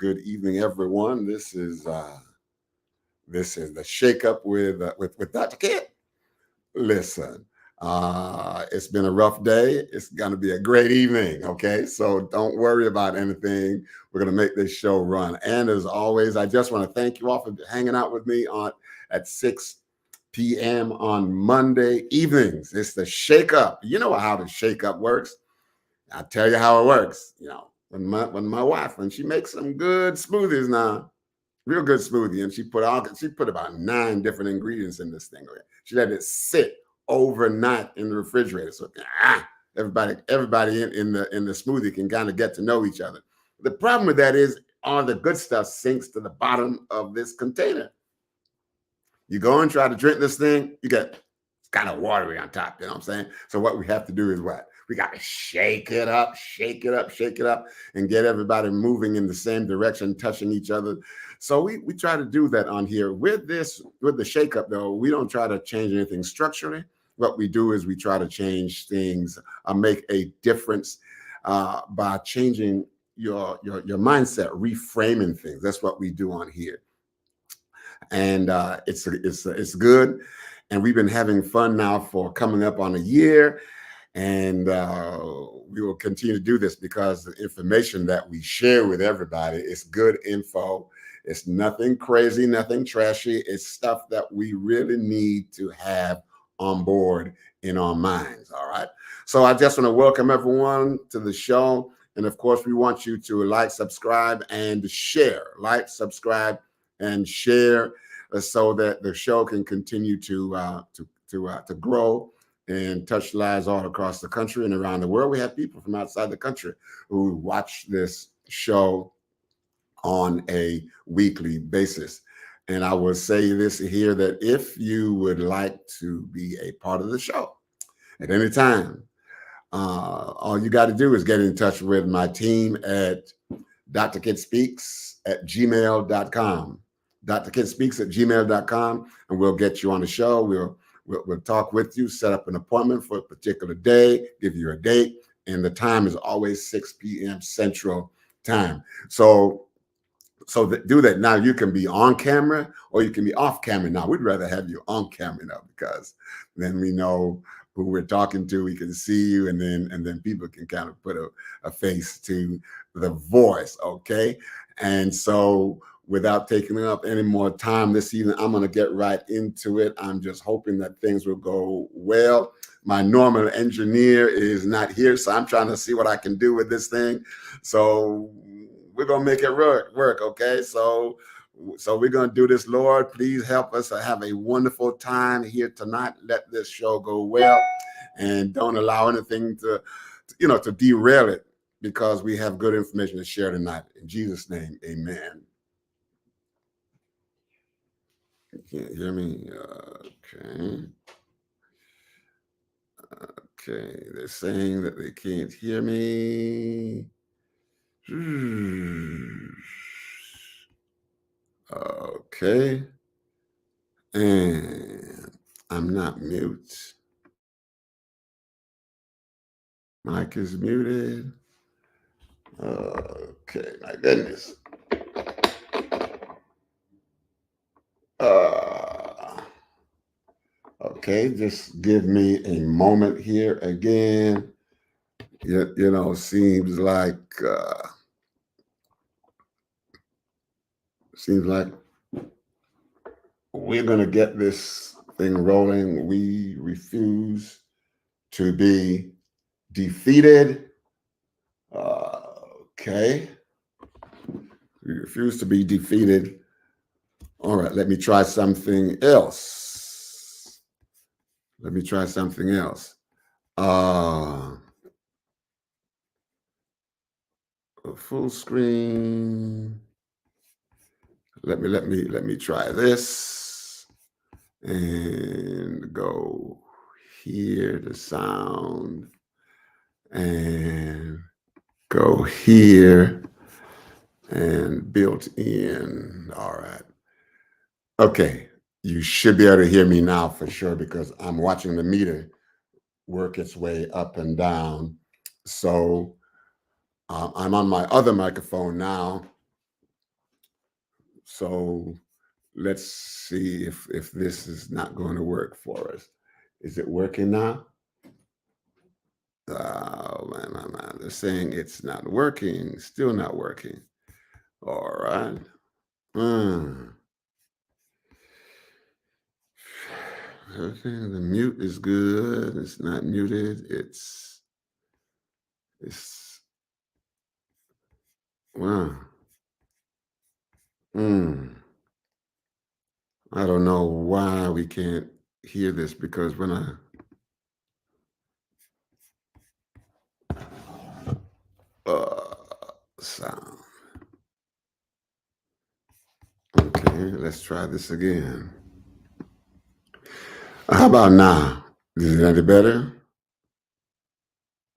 good evening, everyone. This is the Shake Up with Dr. Kid. Listen, it's been a rough day. It's gonna be a great evening. Okay, so don't worry about anything. We're gonna make this show run. And as always, I just want to thank you all for hanging out with me on at 6 p.m. on Monday evenings. It's the Shake Up. You know how the Shake Up works. I'll tell you how it works. When my wife, when she makes some good smoothies now, real good smoothie, and she put about 9 different ingredients in this thing. Okay? She let it sit overnight in the refrigerator, so everybody in the smoothie can kind of get to know each other. The problem with that is all the good stuff sinks to the bottom of this container. You go and try to drink this thing, you get it's kind of watery on top. You know what I'm saying? So what we have to do is what? We got to shake it up, shake it up, shake it up, and get everybody moving in the same direction, touching each other. So we try to do that on here. With the shake up, though, we don't try to change anything structurally. What we do is we try to change things, make a difference by changing your mindset, reframing things. That's what we do on here. And it's good. And we've been having fun now for coming up on a year. And we will continue to do this because the information that we share with everybody is good info. It's nothing crazy, nothing trashy. It's stuff that we really need to have on board in our minds. All right. So I just want to welcome everyone to the show. And of course, we want you to like, subscribe, and share. Like, subscribe, and share so that the show can continue to grow and touch lives all across the country and around the world. We have people from outside the country who watch this show on a weekly basis. And I will say this here, that if you would like to be a part of the show at any time, all you got to do is get in touch with my team at drkidspeaks@gmail.com. drkidspeaks@gmail.com, and we'll get you on the show. We'll talk with you, set up an appointment for a particular day, give you a date, and the time is always 6 p.m. Central Time. So do that. Now you can be on camera or you can be off camera. Now we'd rather have you on camera now, because then we know who we're talking to. We can see you, and then people can kind of put a face to the voice. Okay, and so, without taking up any more time this evening, I'm going to get right into it. I'm just hoping that things will go well. My normal engineer is not here, so I'm trying to see what I can do with this thing. So we're going to make it work, okay? So we're going to do this. Lord, please help us to have a wonderful time here tonight. Let this show go well, and don't allow anything to derail it, because we have good information to share tonight. In Jesus' name, amen. You can't hear me? Okay. They're saying that they can't hear me. Okay. And I'm not mute. Mic is muted. Okay, my goodness. Okay, just give me a moment here again. Seems like we're gonna get this thing rolling. We refuse to be defeated. Okay, we refuse to be defeated. All right, let me try something else. Full screen. Let me try this and go here to sound and go here and built in. All right. Okay. You should be able to hear me now for sure, because I'm watching the meter work its way up and down. So I'm on my other microphone now, So let's see if this is not going to work for us. Is it working now? Oh man. They're saying it's not working. Still not working. All right. Mm. Okay, the mute is good. It's not muted. It's wow. Mm. I don't know why we can't hear this because when I uh sound. Okay, let's try this again. How about now? Is it any better?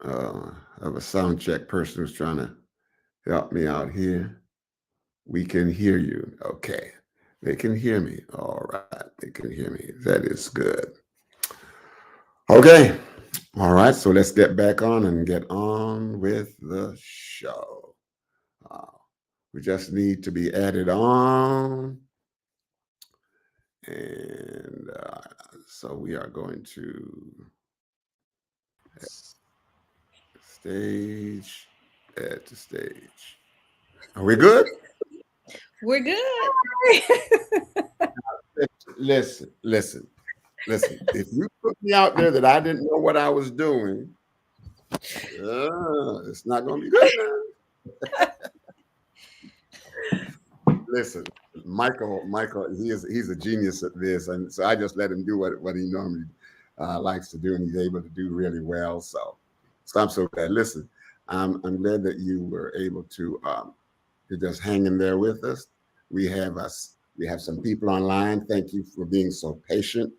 I have a sound check person who's trying to help me out here. We can hear you. Okay. They can hear me. All right. They can hear me. That is good. Okay. All right. So let's get back on and get on with the show. Uh, we just need to be added on. And so we are going to stage, add to stage. Are we good? We're good. Listen. If you put me out there that I didn't know what I was doing, it's not going to be good now. Listen, Michael, he's a genius at this, and so I just let him do what he normally likes to do, and he's able to do really well. So I'm so glad. Listen, I'm glad that you were able to just hang in there with us. We have us. We have some people online. Thank you for being so patient.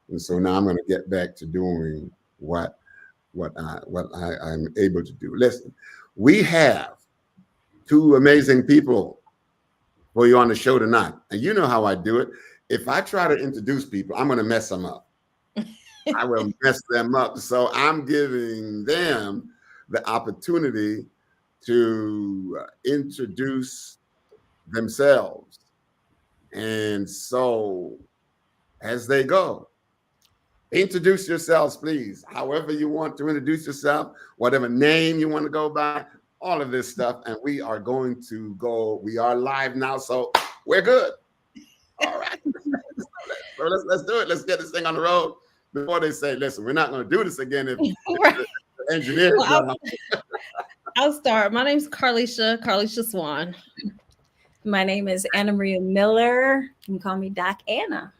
And so now I'm going to get back to doing I'm able to do. Listen, we have two amazing people for you on the show tonight, and you know how I do it. If I try to introduce people, I'm going to mess them up. I will mess them up. So I'm giving them the opportunity to introduce themselves. And so as they go, introduce yourselves, please. However you want to introduce yourself, whatever name you want to go by, all of this stuff. And we are going to go. We are live now, so we're good. All right. So let's do it. Let's get this thing on the road before they say, listen, we're not going to do this again if Right. the engineer is Well, not. I'll start. My name's Karlecia Swan. My name is Anna Maria Miller. You can call me Doc Anna.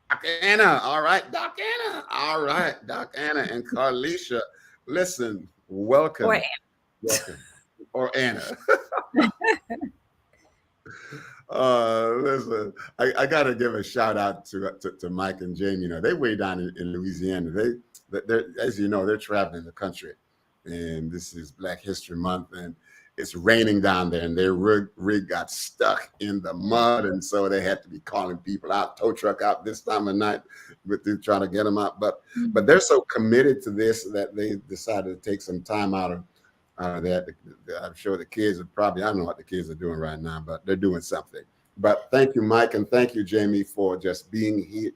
Doc Anna. All right, Doc Anna. All right, Doc Anna and Karlecia. Listen, welcome. Or Anna. Welcome. Or Anna. Listen, I got to give a shout out to Mike and Jamie. You know, they way down in Louisiana. They're, as you know, they're traveling the country, and this is Black History Month, and it's raining down there, and their rig got stuck in the mud, and so they had to be calling people out, tow truck out this time of night, with them trying to get them out. But they're so committed to this that they decided to take some time out of that. I'm sure the kids are probably, I don't know what the kids are doing right now, but they're doing something. But thank you, Mike, and thank you, Jamie, for just being here,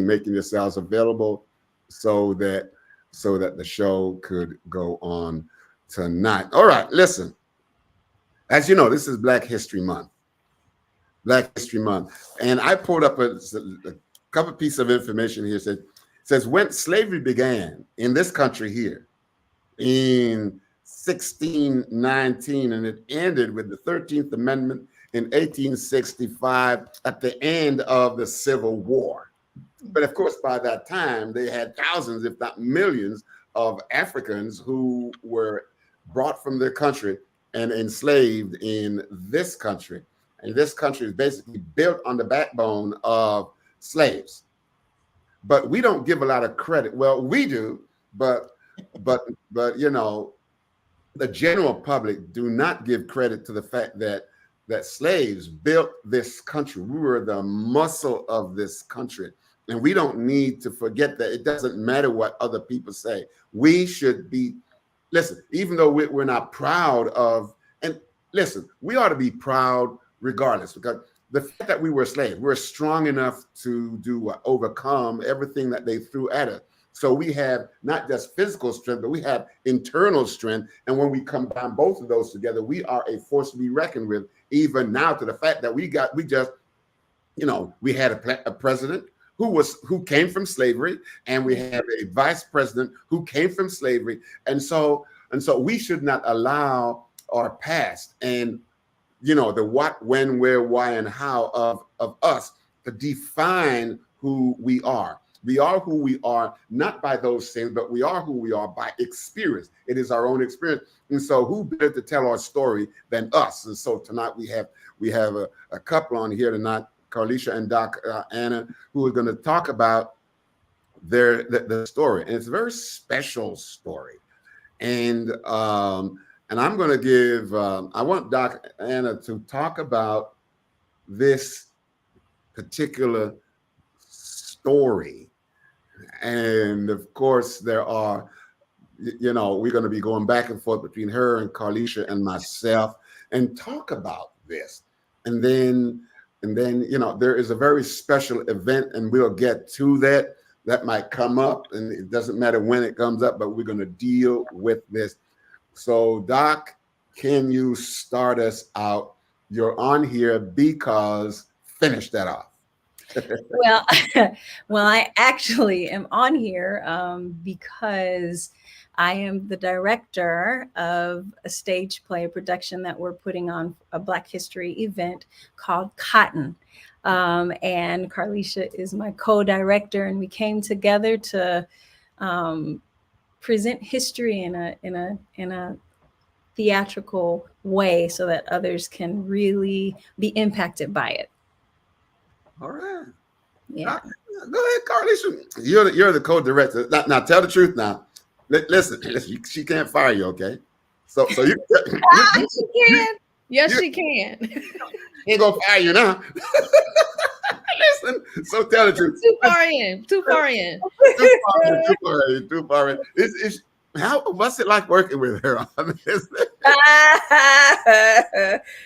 making yourselves available so that the show could go on tonight. All right, listen. As you know, this is Black History Month. Black History Month. And I pulled up a couple pieces of information here. It says when slavery began in this country here in 1619, and it ended with the 13th Amendment in 1865 at the end of the Civil War. But of course, by that time, they had thousands, if not millions, of Africans who were brought from their country and enslaved in this country. And this country is basically built on the backbone of slaves. But we don't give a lot of credit. Well, we do, but you know, the general public do not give credit to the fact that slaves built this country. We were the muscle of this country. And we don't need to forget that. It doesn't matter what other people say. We should be, listen, even though we're not proud of, and listen, we ought to be proud regardless, because the fact that we were slaves, we're strong enough to overcome everything that they threw at us. So we have not just physical strength, but we have internal strength. And when we combine both of those together, we are a force to be reckoned with, even now, to the fact that we just, we had a president who came from slavery, and we have a vice president who came from slavery. And so we should not allow our past and the what, when, where, why, and how of us to define who we are. We are who we are, not by those things, but we are who we are by experience. It is our own experience. And so who better to tell our story than us? And so tonight we have a couple on here tonight, Karlecia and Doc Anna, who are going to talk about the story. And it's a very special story. And I'm going to give, I want Doc Anna to talk about this particular story. And of course, there are, we're going to be going back and forth between her and Karlecia and myself and talk about this. And then, there is a very special event, and we'll get to that. That might come up, and it doesn't matter when it comes up, but we're going to deal with this. So, Doc, can you start us out? You're on here because finish that off. Well, I actually am on here because I am the director of a stage play production that we're putting on, a Black History event called Cotton. And Karlecia is my co-director, and we came together to present history in a theatrical way so that others can really be impacted by it. All right. Yeah. Go ahead, Karlecia. You're the co-director. Now tell the truth. Now, listen. She can't fire you, okay? So you. She can. Yes, she can. Ain't gonna fire you now. Listen. So tell the truth. Too far in. Too far in. Too far in. What's it like working with her on this?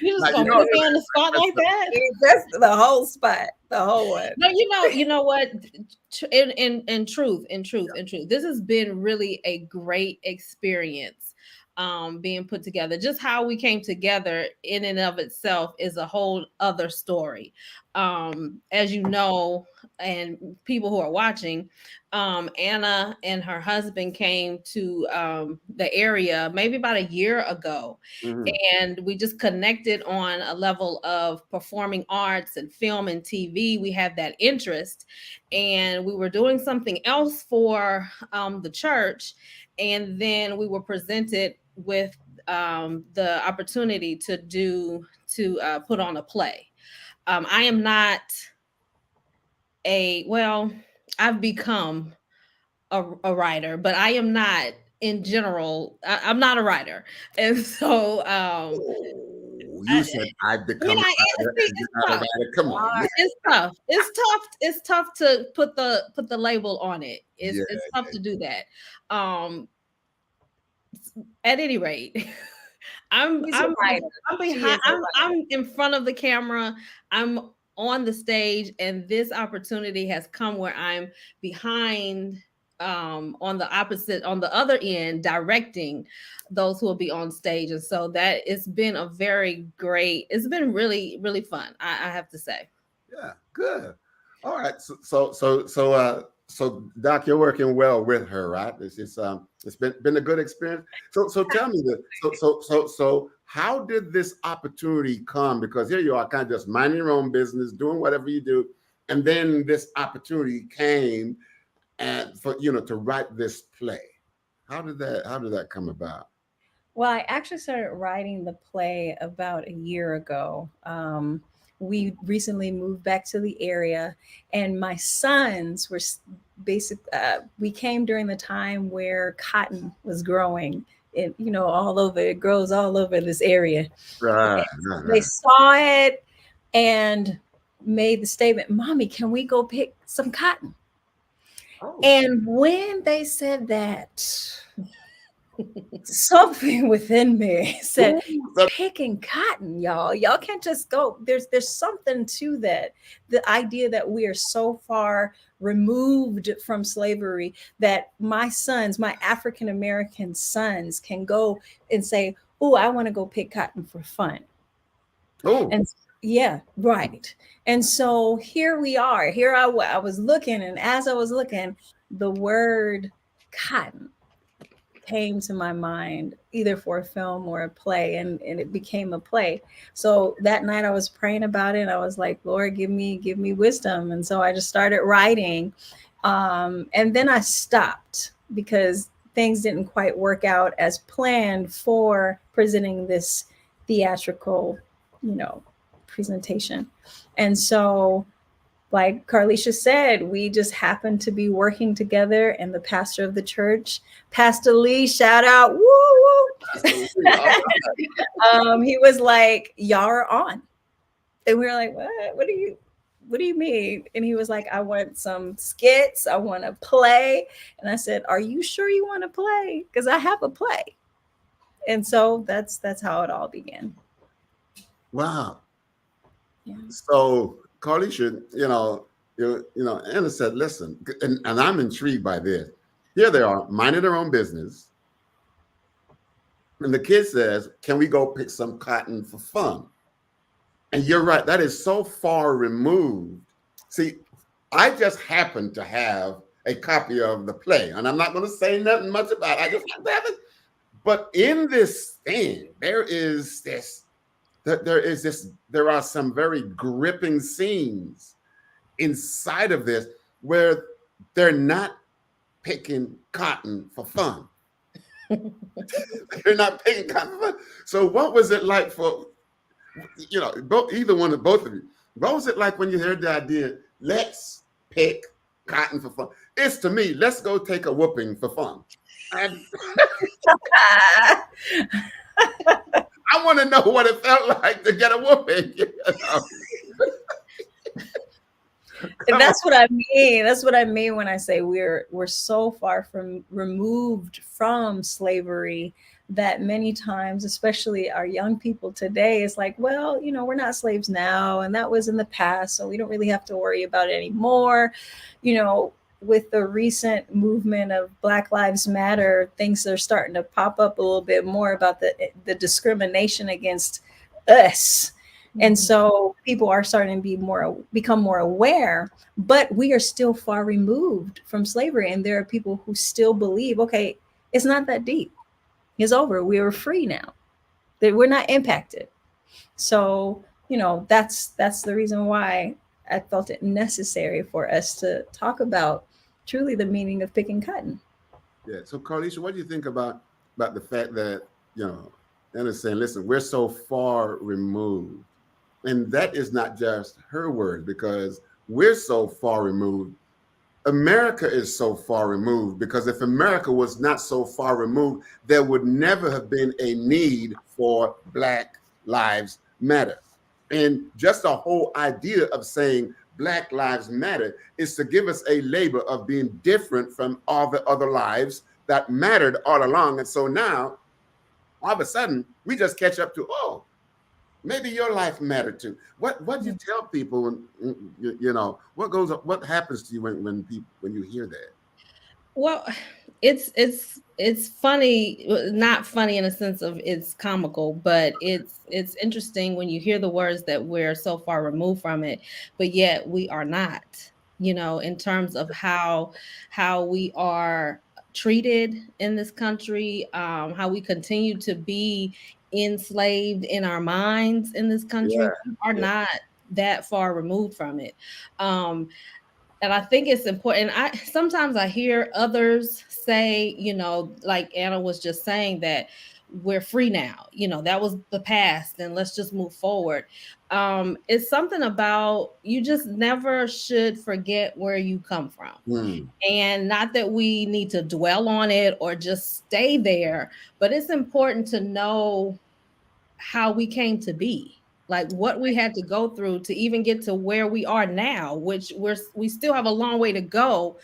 You just gonna put me on the spot like that? That's the whole spot, the whole one. No, you know what? In truth, this has been really a great experience. Being put together. Just how we came together in and of itself is a whole other story. As you know, and people who are watching, Anna and her husband came to the area maybe about a year ago. Mm-hmm. And we just connected on a level of performing arts and film and TV. We had that interest, and we were doing something else for the church. And then we were presented with the opportunity to put on a play. I am not I've become a writer, but I am not in general. I'm not a writer. And so you said I've become a writer. Come on. It's tough. It's tough to put the label on it. It's tough to do that. At any rate, I'm behind. I'm in front of the camera. I'm on the stage, and this opportunity has come where I'm behind, on the other end, directing those who will be on stage. And so that it's been it's been really, really fun. I have to say. Yeah, good. All right. So Doc, you're working well with her, right? It's been a good experience. So tell me this. So how did this opportunity come? Because here you are, kind of just minding your own business, doing whatever you do, and then this opportunity came, and to write this play. How did that come about? Well, I actually started writing the play about a year ago. We recently moved back to the area, and my sons were we came during the time where cotton was growing. It, all over. It grows all over this area. Right. They saw it and made the statement, "Mommy, can we go pick some cotton?" Oh. And when they said that, something within me said, Ooh, so- picking cotton, y'all. Y'all can't just go. There's something to that. The idea that we are so far removed from slavery that my sons, my African American sons, can go and say, "Oh, I want to go pick cotton for fun." oh, And yeah, right. And so here we are. Here I was looking, and as I was looking, the word cotton came to my mind either for a film or a play, and it became a play. So that night I was praying about it, and I was like, Lord, give me wisdom. And so I just started writing, and then I stopped because things didn't quite work out as planned for presenting this theatrical, you know, presentation. And so, like Karlecia said, we just happened to be working together, and the pastor of the church, Pastor Lee, shout out, woo woo. He was like, "Y'all are on," and we were like, "What? What do you mean?" And he was like, "I want some skits. I want to play." And I said, "Are you sure you want to play? Because I have a play." And so that's how it all began. wow. Yeah. So Carlicia, Anna said, listen, and I'm intrigued by this. Here they are, minding their own business. And the kid says, can we go pick some cotton for fun? And you're right, that is so far removed. See, I just happen to have a copy of the play, and I'm not going to say nothing much about it. I just have to have it. But in this thing, there are some very gripping scenes inside of this where they're not picking cotton for fun. They're not picking cotton for fun. So what was it like for, either one of both of you? What was it like when you heard the idea, let's pick cotton for fun? It's to me, let's go take a whooping for fun. And I want to know what it felt like to get a whooping. And that's what I mean. That's what I mean when I say we're so far from removed from slavery that many times, especially our young people today, is like, well, we're not slaves now, and that was in the past, so we don't really have to worry about it anymore. With the recent movement of Black Lives Matter, things are starting to pop up a little bit more about the discrimination against us. And so people are starting to become more aware, but we are still far removed from slavery. And there are people who still believe, okay, it's not that deep. It's over. We are free now. That we're not impacted. So, that's the reason why I felt it necessary for us to talk about truly the meaning of picking cotton. Yeah. So Carlicia, what do you think about the fact that, Anna's saying, listen, we're so far removed. And that is not just her word, because we're so far removed. America is so far removed, because if America was not so far removed, there would never have been a need for Black Lives Matter. And just the whole idea of saying Black Lives Matter is to give us a label of being different from all the other lives that mattered all along. And so now, all of a sudden, we just catch up to, oh, maybe your life mattered too. What do you tell people when what happens to you when you hear that? Well, it's funny, not funny in a sense of it's comical, but it's interesting when you hear the words that we're so far removed from it, but yet we are not, in terms of how we are treated in this country, how we continue to be enslaved in our minds in this country. Yeah, We are yeah, not that far removed from it. And I think it's important. I sometimes I hear others say, like Anna was just saying, that we're free now. That was the past, and let's just move forward. It's something about, you just never should forget where you come from. mm, And not that we need to dwell on it or just stay there, but it's important to know how we came to be, like what we had to go through to even get to where we are now, which we still have a long way to go,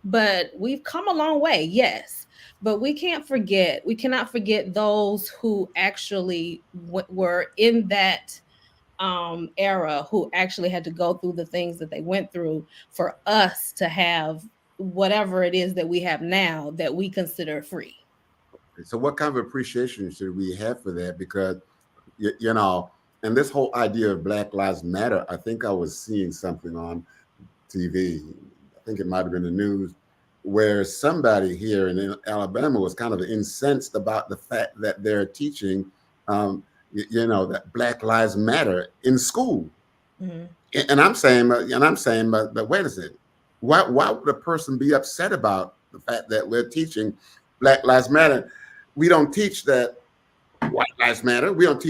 but we've come a long way, yes. But we cannot forget those who actually were in that era, who actually had to go through the things that they went through for us to have whatever it is that we have now that we consider free. So, what kind of appreciation should we have for that? Because you know, and this whole idea of Black Lives Matter, I think I was seeing something on TV. I think it might have been the news where somebody here in Alabama was kind of incensed about the fact that they're teaching, that Black Lives Matter in school. Mhm. And I'm saying, but wait a second, why would a person be upset about the fact that we're teaching Black Lives Matter? We don't teach that White Lives Matter. We don't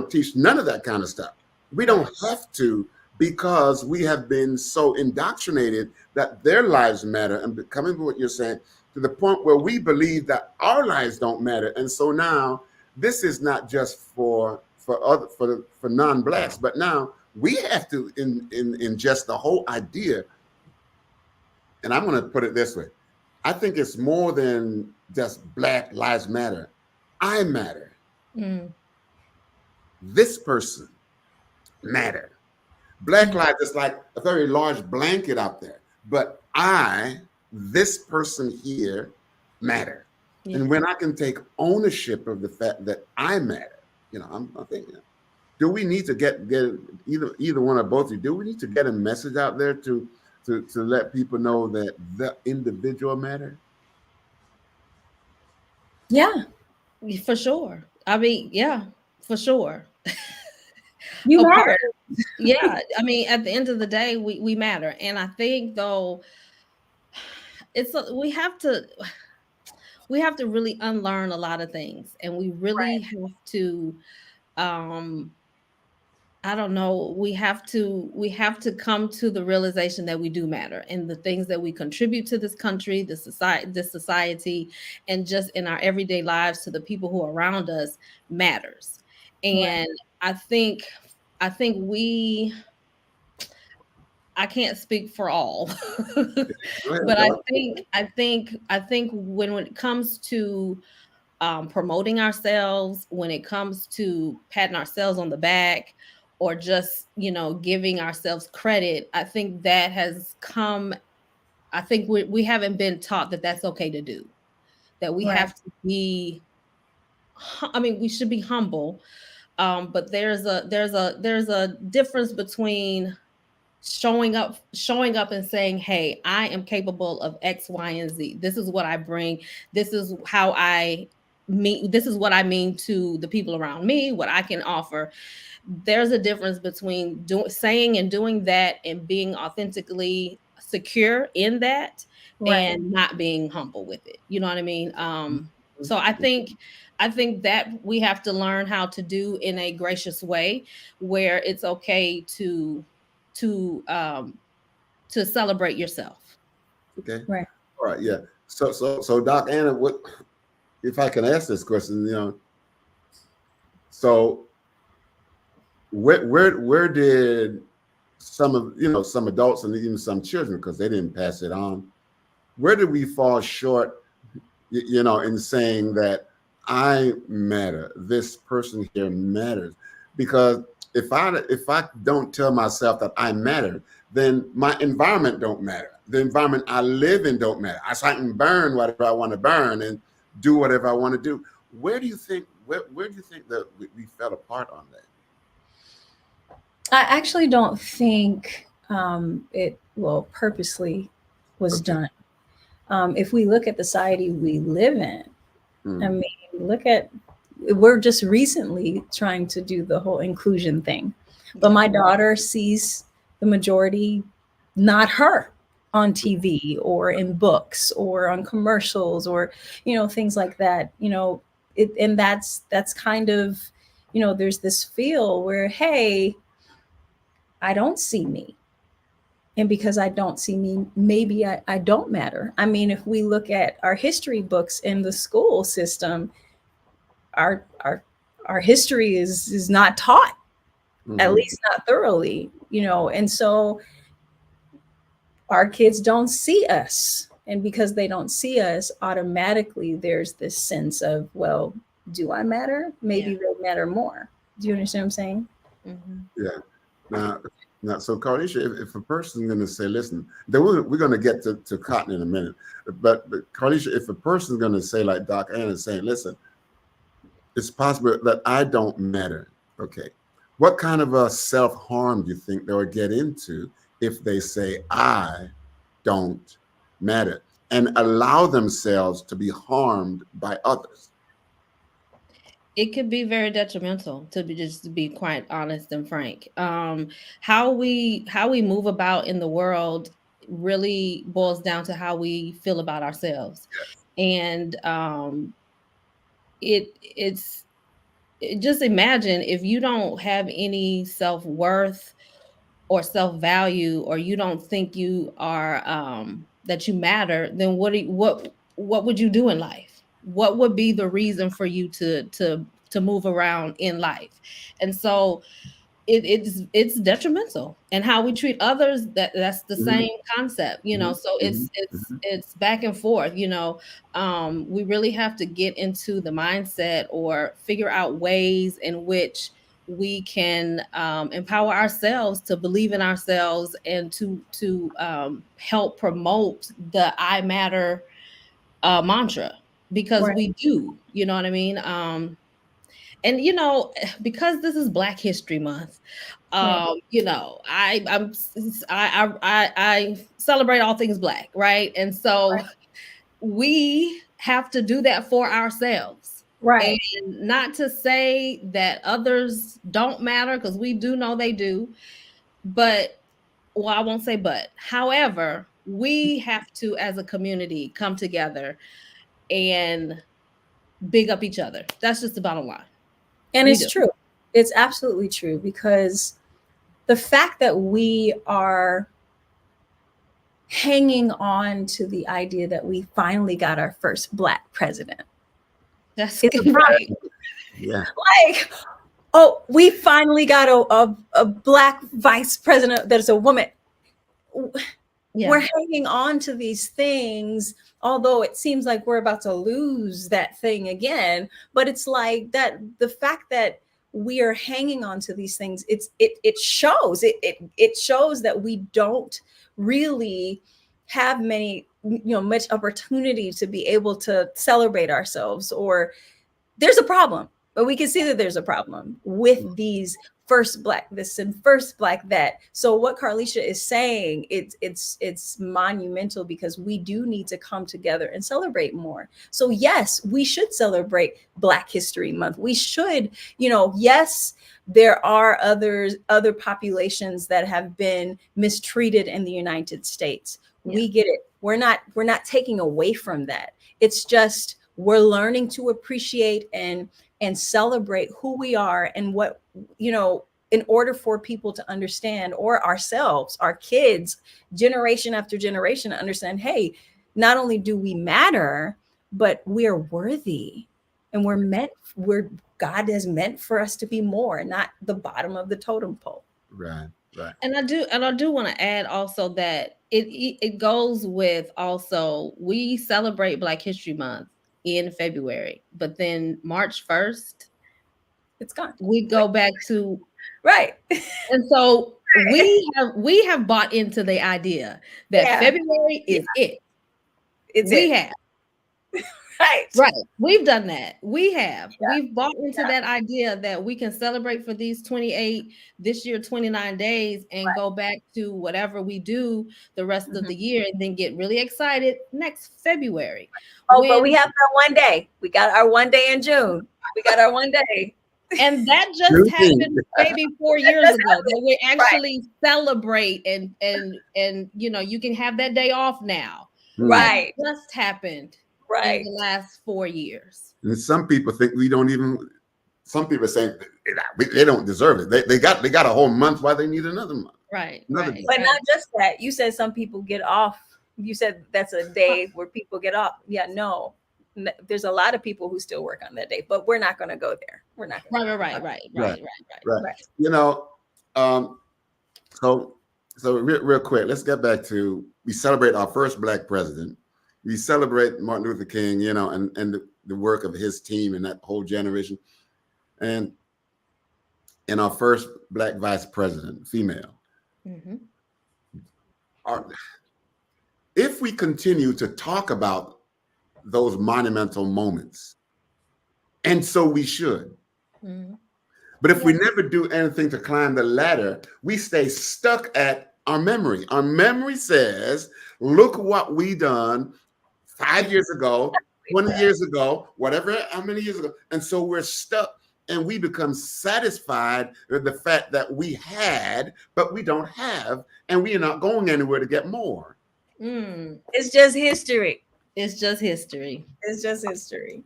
teach none of that kind of stuff. We don't Right. have to, because we have been so indoctrinated that their lives matter, and coming to what you're saying, to the point where we believe that our lives don't matter. And so now this is not just for non-blacks, but now we have to ingest the whole idea. And I'm going to put it this way: I think it's more than just Black Lives Matter. I matter. Mm. This person matter. Black Mm. lives is like a very large blanket out there, but this person here, matter. Yeah. And when I can take ownership of the fact that I matter, I'm thinking, do we need to get either one or both of you? Do we need to get a message out there to let people know that the individual matter? Yeah, For sure. I mean, yeah, for sure. you A part matter. Yeah, I mean, at the end of the day, we matter. And I think though we have to really unlearn a lot of things, and we really Right, have to um I don't know, we have to come to the realization that we do matter, and the things that we contribute to this country, this society, and just in our everyday lives to the people who are around us matters. right, And I think I think we I can't speak for all, Go ahead, but I Doc. think I think I think when it comes to promoting ourselves, when it comes to patting ourselves on the back, or just giving ourselves credit, I think that has come. I think we haven't been taught that that's okay to do. That we right, have to be. I mean, we should be humble, but there's a difference between showing up and saying, hey, I am capable of X, Y, and Z. This is what I bring. This is what I mean to the people around me, what I can offer. There's a difference between saying and doing that, and being authentically secure in that, right. and not being humble with it. You know what I mean? So I think that we have to learn how to do in a gracious way, where it's okay to to celebrate yourself. Okay. Right. All right. Yeah. So Doc Anna, what if I can ask this question? So where did some adults and even some children, because they didn't pass it on, where did we fall short, in saying that I matter, this person here matters? Because if I don't tell myself that I matter, then my environment don't matter. The environment I live in don't matter. I can burn whatever I want to burn and do whatever I want to do. Where do you think that we fell apart on that? I actually don't think it well purposely was Okay. done. If we look at the society we live in, I Mm. mean, look at we're just recently trying to do the whole inclusion thing, but Yeah. my daughter sees the majority, not her, on TV or in books or on commercials or things like that. And that's kind of there's this feel where, hey, I don't see me. And because I don't see me, maybe I don't matter. I mean, if we look at our history books in the school system, our our our history is not taught, at Hmm. least not thoroughly. And so our kids don't see us And because they don't see us, automatically there's this sense of, well, do I matter? Maybe Yeah. they matter more. Do you understand what I'm saying? Mm-hmm. Yeah. Now, so Karlecia, if a person's going to say, listen, then we're going to get to cotton in a minute. But Karlecia, if a person's going to say, like Doc Ann is saying, listen, it's possible that I don't matter. Okay. What kind of a self-harm do you think they'll get into if they say, I don't matter, and allow themselves to be harmed by others? It could be very detrimental, to be, just to be quite honest and frank. How we move about in the world really boils down to how we feel about ourselves. And it's just imagine if you don't have any self-worth or self-value, or you don't think you are that you matter, then what would you do in life? What would be the reason for you to move around in life? And so it's detrimental, and how we treat others, that's the Mhm, same concept, mhm, so mhm, it's mhm. it's back and forth. We really have to get into the mindset, or figure out ways in which we can empower ourselves to believe in ourselves, and to help promote the I matter mantra, because Right. we do, you know what I mean. And because this is Black History Month, Right. I celebrate all things Black, right? And so we have to do that for ourselves, and Right. not to say that others don't matter, because we do know they do. But, well, I won't say but. However, we have to, as a community, come together and big up each other. That's just the bottom line. And We it's do. true. It's absolutely true, because the fact that we are hanging on to the idea that we finally got our first Black president That's is a problem. right. Yeah. Like, oh, we finally got a Black vice president that is a woman. Yeah. We're hanging on to these things, although it seems like we're about to lose that thing again. But it's like that, the fact that we are hanging on to these things, it shows it shows that we don't really have much opportunity to be able to celebrate ourselves, or there's a problem. But we can see that there's a problem with these first Black this and first Black that. So what Karlecia is saying, it's monumental, because we do need to come together and celebrate more. So yes, we should celebrate Black History Month. We should, yes, there are other populations that have been mistreated in the United States. Yeah. We get it. We're not taking away from that. It's just we're learning to appreciate and celebrate who we are, and what, in order for people to understand, or ourselves, our kids, generation after generation, to understand, hey, not only do we matter, but we are worthy, and we're God has meant for us to be more, not the bottom of the totem pole. Right. Right. And I do want to add also that it goes with, also, we celebrate Black History Month in February, but then March 1st It's gone. we go back to, Right. and so we have bought into the idea that Yeah. February is it. It's We it. have. Right. Right. We've done that. We have. Yeah. We've bought into Yeah. that idea that we can celebrate for these 28, this year 29 days, and go back to whatever we do the rest of Mhm. the year, and then get really excited next February. Oh, but we have that one day. We got our one day in June. We got our one day. And that just Juneteenth. happened maybe 4 years just ago, that we actually celebrate, and you can have that day off now. Right. That just happened in Right. the last 4 years. And some people think we don't even. Some people are saying they don't deserve it. They got a whole month. Why they need another month? Right. Another Right. day. But right. not just that. You said some people get off. You said that's a day where people get off. Yeah, no. There's a lot of people who still work on that day, but we're not going to go there. We're not. Right. Right. So real quick, let's get back to, we celebrate our first Black president. we celebrate Martin Luther King, and the work of his team and that whole generation. And our first Black vice president, female. Mm-hmm. If we continue to talk about those monumental moments, and so we should. Mm-hmm. But if we never do anything to climb the ladder, we stay stuck at our memory. Our memory says, look what we done 5 years ago, 20 years ago, whatever, how many years ago. And so we're stuck and we become satisfied with the fact that we had, but we don't have, and we are not going anywhere to get more. It's just history. It's just history. It's just history.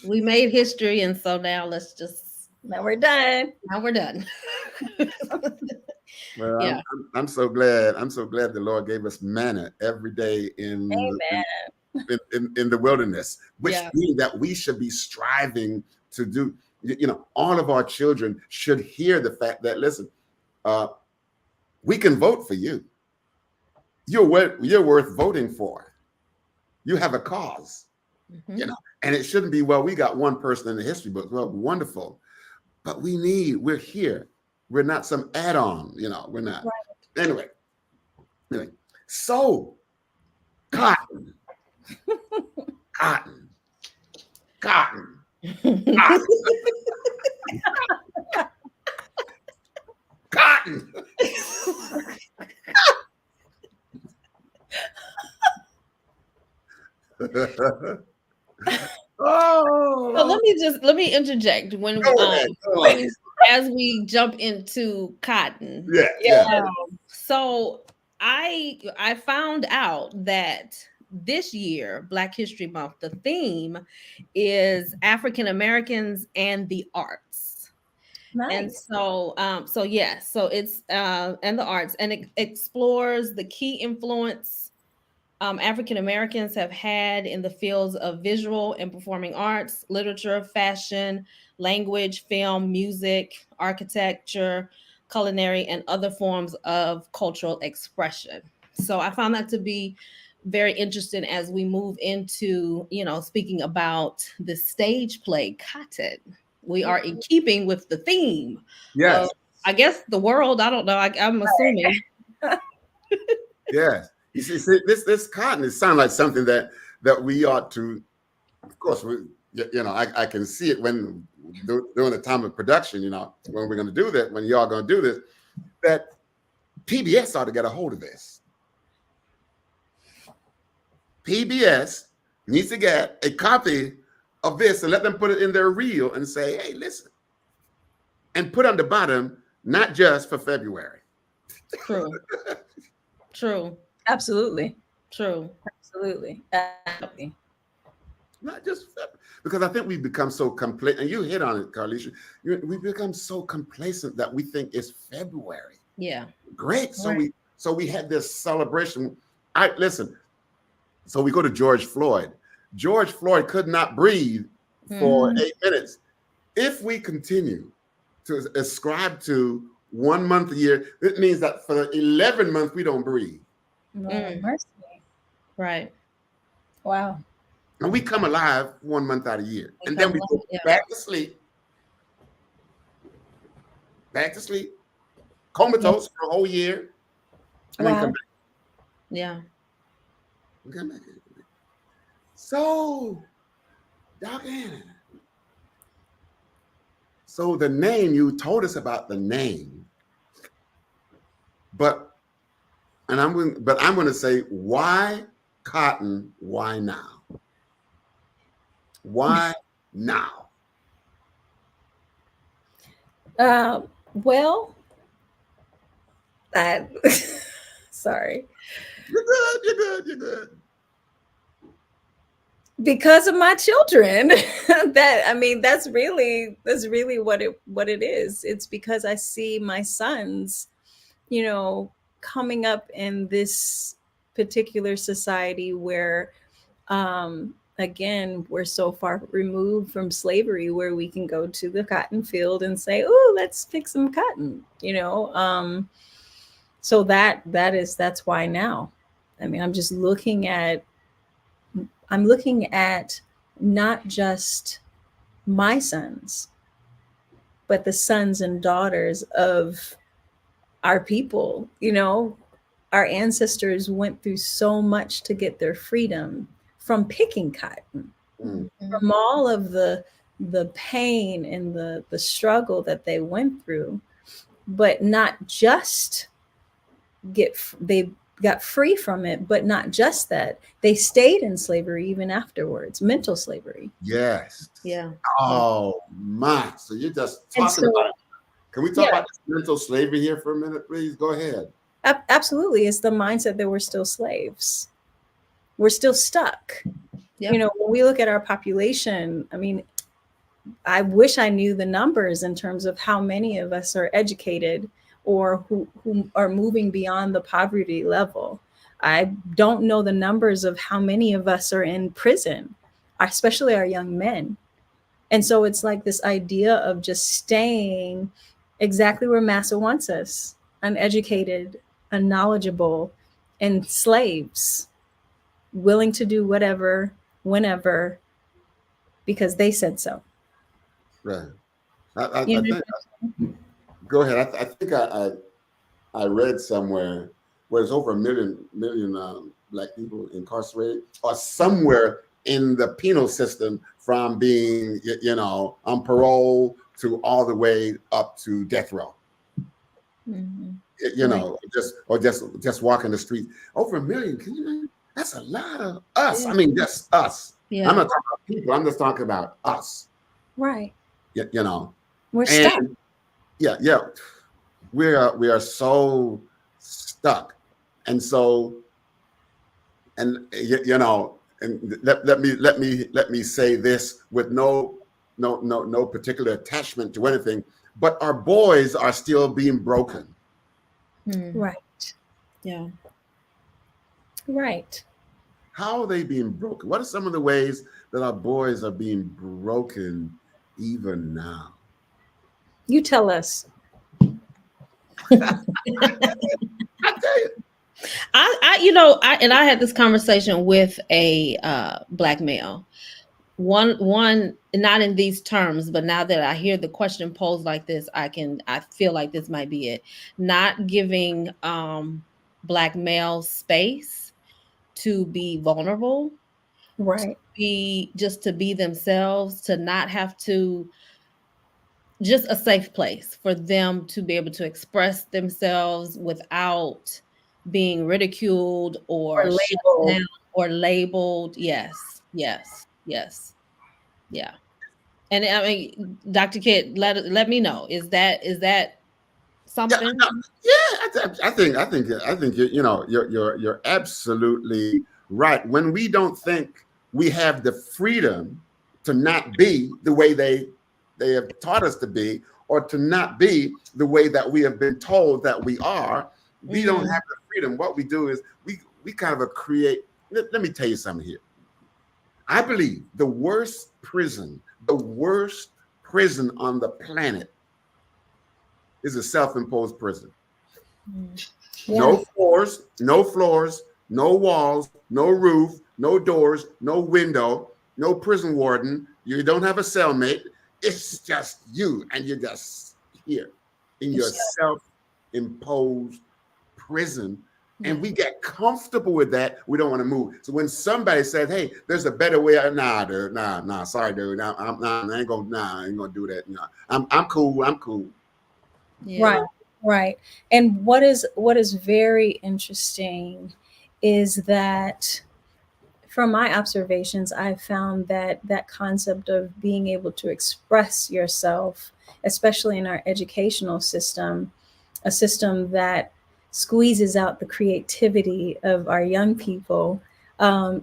We made history, and so now now we're done. Now we're done. Well, yeah. I'm so glad. I'm so glad the Lord gave us manna every day in the wilderness, which means that we should be striving to do. All of our children should hear the fact that, listen, we can vote for you. You're worth voting for. You have a cause, and it shouldn't be, well, we got one person in the history book. Well, wonderful. But we're here. We're not some add-on, we're not. Right. Anyway. So cotton. Cotton. Oh. So let me interject as we jump into cotton. Yeah. So I found out that this year, Black History Month, the theme is African Americans and the arts. Nice. And so it's and the arts, and it explores the key influence African Americans have had in the fields of visual and performing arts, literature, fashion, language, film, music, architecture, culinary, and other forms of cultural expression. So I found that to be very interesting as we move into, speaking about the stage play Cotton. We are in keeping with the theme. Yes. I guess the world, I don't know, I'm assuming. Yes. You see, this cotton, it sounds like something that we ought to, of course, I can see it when during the time of production, when we're going to do that, when y'all going to do this, that PBS ought to get a hold of this. PBS needs to get a copy of this and let them put it in their reel and say, hey, listen, and put on the bottom, not just for February. True. Absolutely. True. Absolutely. Not just because I think we've become so complacent, and you hit on it, Karlecia. We've become so complacent that we think it's February. Yeah. Great. So we had this celebration. Listen. So we go to George Floyd. George Floyd could not breathe for 8 minutes. If we continue to ascribe to 1 month a year, it means that for 11 months we don't breathe. Mercy. Right. Wow. And we come alive 1 month out of year. And then we go back to sleep. Comatose for a whole year. And then come back. Yeah. Come back. So, Dr. Anna. So the name, you told us about the name. But I'm going to say, why cotton? Why now? Why now? Well, sorry. You're good. Because of my children. That's really what it is. It's because I see my sons, coming up in this particular society where, again, we're so far removed from slavery where we can go to the cotton field and say, oh, let's pick some cotton, So that's why now. I'm just looking at I'm looking at not just my sons, but the sons and daughters of our people. You know, our ancestors went through so much to get their freedom from picking cotton, Mm. from all of the pain and the struggle that they went through, but not just they got free from it, but not just that, they stayed in slavery even afterwards, mental slavery. Yes. Yeah. Oh my. So you're just And talking so, about it. Can we talk yeah, about this mental slavery here for a minute, please? Go ahead. absolutely, it's the mindset that we're still slaves, we're still stuck. Yeah. You know, when we look at our population, I mean, I wish I knew the numbers in terms of how many of us are educated or who are moving beyond the poverty level. I don't know the numbers of how many of us are in prison, especially our young men. And so it's like this idea of just staying exactly where Massa wants us, uneducated, unknowledgeable, and slaves, willing to do whatever, whenever, because they said so. Right. I You know? think. Go ahead. I think I read somewhere where there's over a million black people incarcerated, or somewhere in the penal system, from being on parole to all the way up to death row. Mhm. Right. Just walking the street. Over a million. Can you imagine? That's a lot of us. I mean, just us. I'm Yeah. not talking about people. I'm just talking about us. Right. You know, We're and stuck. yeah, we are so stuck, and so and let me say this with no particular attachment to anything, but our boys are still being broken. Mm. Right. Yeah. Right. How are they being broken? What are some of the ways that our boys are being broken even now? You tell us. I tell you. I had this conversation with a black male. One, not in these terms, but now that I hear the question posed like this, I feel like this might be it. Not giving black males space to be vulnerable, Right. to be themselves, to not have to, just a safe place for them to be able to express themselves without being ridiculed Or or shut labeled. down or labeled. Yes, yes, yes, yeah. And I mean, Dr. Kidd, let me know. Is that Yeah, something? no, yeah. I think you're absolutely right. When we don't think we have the freedom to not be the way they have taught us to be, or to not be the way that we have been told that we are, we don't Mm, have the freedom. What we do is we kind of create. Let me tell you something here. I believe the worst prison on the planet is a self-imposed prison. mm, Yeah. No floors, no walls, no roof, no doors, no window, no prison warden. You don't have a cellmate. It's just you, and you're just here in your It's self-imposed prison. And yeah. we get comfortable with that. We don't want to move. So when somebody says, "Hey, there's a better way," nah, dude, nah, sorry, dude, I ain't gonna do that. Nah, I'm cool. I'm cool. Yeah. right. Right. And what is very interesting is that from my observations, I've found that that concept of being able to express yourself, especially in our educational system, a system that squeezes out the creativity of our young people,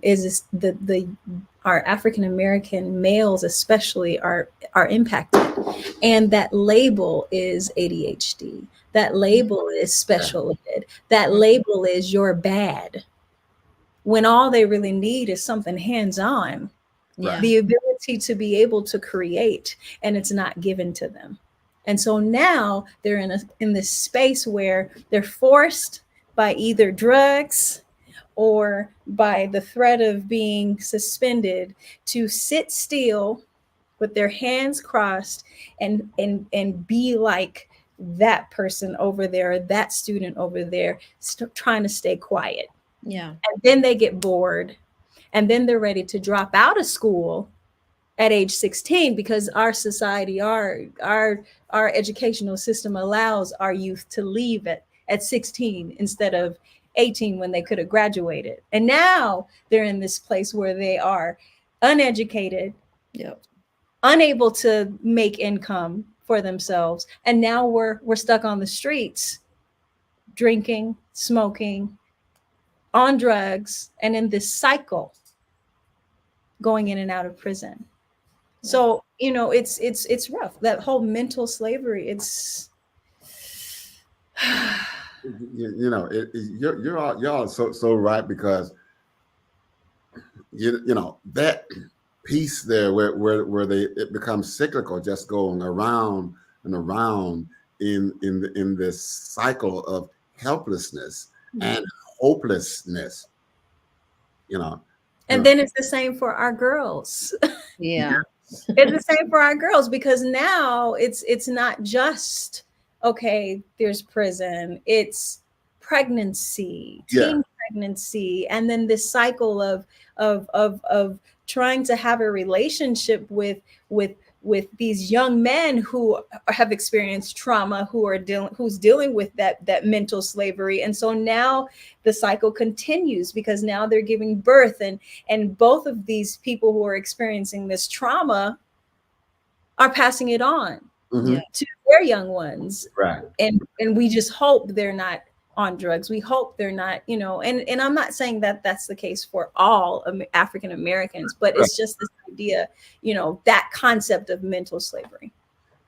is the our African American males especially are impacted, and that label is ADHD. That label is Yeah, special ed. That label is you're bad, when all they really need is something hands on, right. Yeah. the ability to be able to create, and it's not given to them. And so now they're in this space where they're forced by either drugs or by the threat of being suspended to sit still with their hands crossed and be like that person over there, that student over there, trying to stay quiet. Yeah. And then they get bored, and then they're ready to drop out of school at age 16, because our society, our educational system allows our youth to leave at 16 instead of 18 when they could have graduated. And now they're in this place where they are uneducated, Yep. unable to make income for themselves, and now we're stuck on the streets, drinking, smoking, on drugs, and in this cycle, going in and out of prison. So, it's rough. That whole mental slavery, it's you're all so right, because that piece there where it becomes cyclical, just going around and around in this cycle of helplessness and hopelessness. and then it's the same for our girls. Yeah. It's the same for our girls, because now it's not just, okay, there's prison, it's pregnancy, teen pregnancy, and then this cycle of trying to have a relationship with these young men who have experienced trauma, who's dealing with that mental slavery. And so now the cycle continues, because now they're giving birth, and both of these people who are experiencing this trauma are passing it on to their young ones. Right. And we just hope they're not on drugs. We hope they're not, and I'm not saying that that's the case for all African Americans, but it's just this idea, that concept of mental slavery.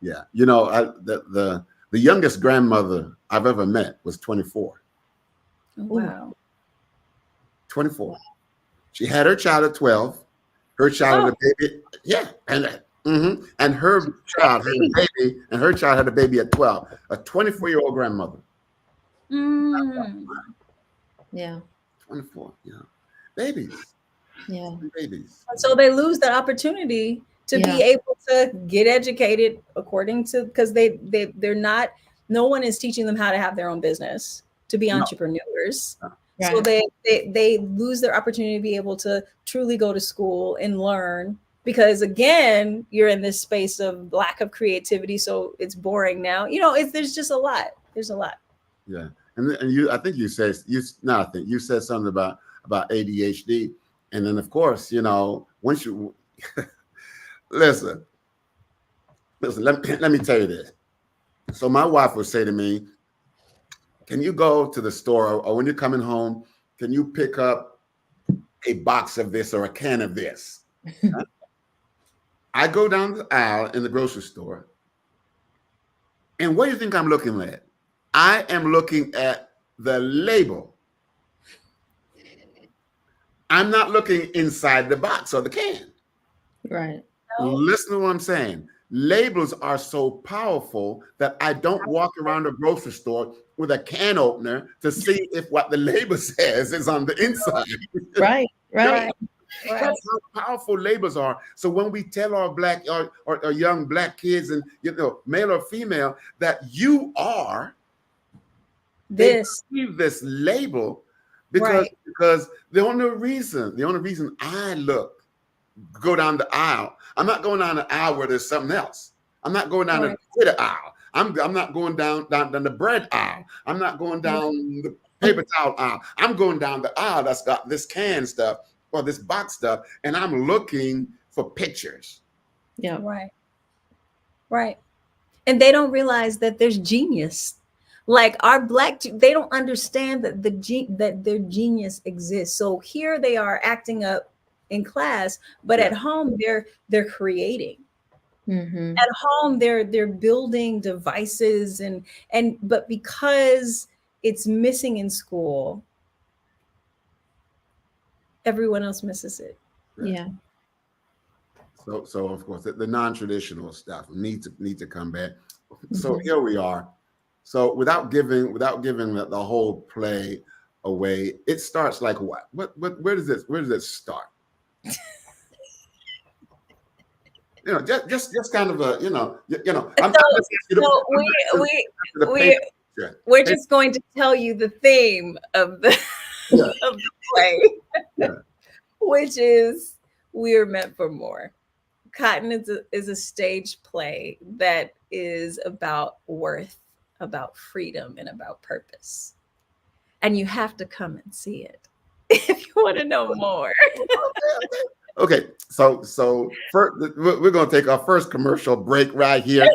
Yeah. The youngest grandmother I've ever met was 24. Oh, wow. 24. She had her child at 12. Her child had a baby. Yeah. And her child had a baby, and her child had a baby at 12. A 24-year-old grandmother. Yeah. 24. Babies. Yeah. Babies. So they lose the opportunity to be able to get educated according to, because they're not, no one is teaching them how to have their own business, to be entrepreneurs. Right. So they lose their opportunity to be able to truly go to school and learn, because again, you're in this space of lack of creativity. So it's boring now. There's just a lot. There's a lot. Yeah. And I think you said something about ADHD. And then of course, once you listen, let me tell you this. So my wife would say to me, can you go to the store, or when you're coming home, can you pick up a box of this or a can of this? I go down the aisle in the grocery store, and what do you think I'm looking at? I am looking at the label. I'm not looking inside the box or the can. Right. Listen to what I'm saying. Labels are so powerful that I don't walk around a grocery store with a can opener to see if what the label says is on the inside. Right. Right. That's how powerful labels are. So when we tell our black or young black kids, and male or female, that you are this label, because the only reason I go down the aisle, I'm not going down the aisle where there's something else. I'm not going down the potato aisle. I'm not going down the bread aisle. I'm not going down the paper towel aisle. I'm going down the aisle that's got this can stuff or this box stuff, and I'm looking for pictures. Yeah. Right. And they don't realize that there's genius. Like our they don't understand that that their genius exists. So here they are acting up in class, but at home they're creating. At home they're building devices but because it's missing in school, everyone else misses it. Yeah. So of course the non-traditional stuff need to come back. So here we are. So without giving the whole play away. It starts like what? Where does it start? Just kind of a, I'm So, just asking you to, so I'm asking you to paint a picture. we're just going to tell you the theme of the Yeah, of the play, yeah. which is we're meant for more. Cotton is a stage play that is about worth, about freedom, and about purpose. And you have to come and see it if you want to know more. Okay, so first, we're going to take our first commercial break right here.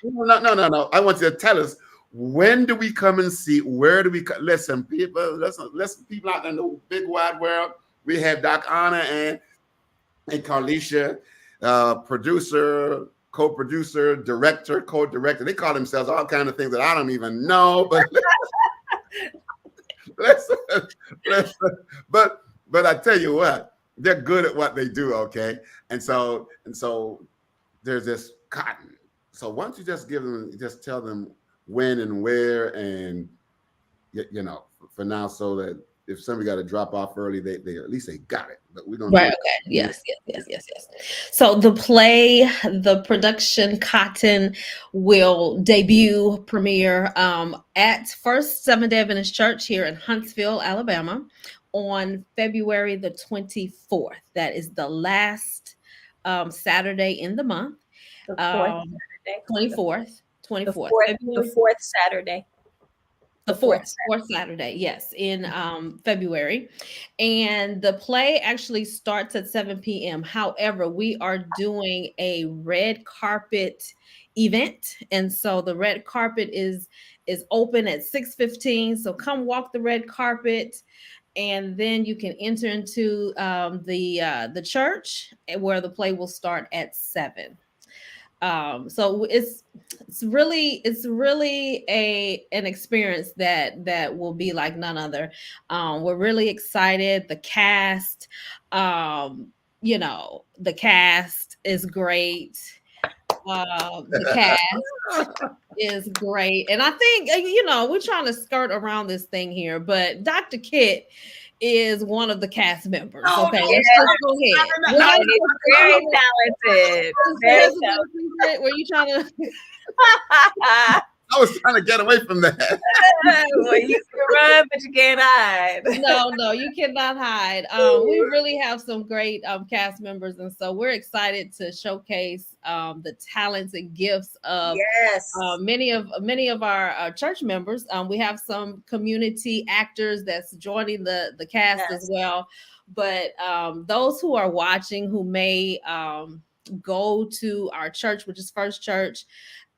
No. I want you to tell us, when do we come and see? Where do we listen, people? Listen, people out in the big wide world. We have Doc Anna and Karlecia, producer, co-producer, director, co-director. They call themselves all kinds of things that I don't even know. But listen, listen, but I tell you what, they're good at what they do. Okay, and so there's this Cotton. So why don't you just tell them when and where, and for now, so that if somebody got to drop off early, they at least they got it. But we're gonna Right. do it. Okay. Yes. So the production Cotton will premiere at First Seventh-day Adventist Church here in Huntsville, Alabama, on February the 24th. That is the last Saturday in the month. The fourth Um, Saturday. 24th. The 24th. the fourth Saturday. The fourth Saturday, yes, in February. And the play actually starts at 7 p.m. However, we are doing a red carpet event. And so the red carpet is open at 6:15. So come walk the red carpet, and then you can enter into the church, where the play will start at 7. So it's really an experience that will be like none other. We're really excited. The cast is great. The cast is great, and I think we're trying to skirt around this thing here, but Dr. Kit is one of the cast members. Oh, Okay, yeah. let's just go ahead. Very talented. Very talented. Were you trying to? I was trying to get away from that. Well, you can run, but you can't hide. No, you cannot hide. We really have some great cast members, and so we're excited to showcase the talents and gifts of many of our church members. We have some community actors that's joining the cast as well. But those who are watching, who may go to our church, which is First Church,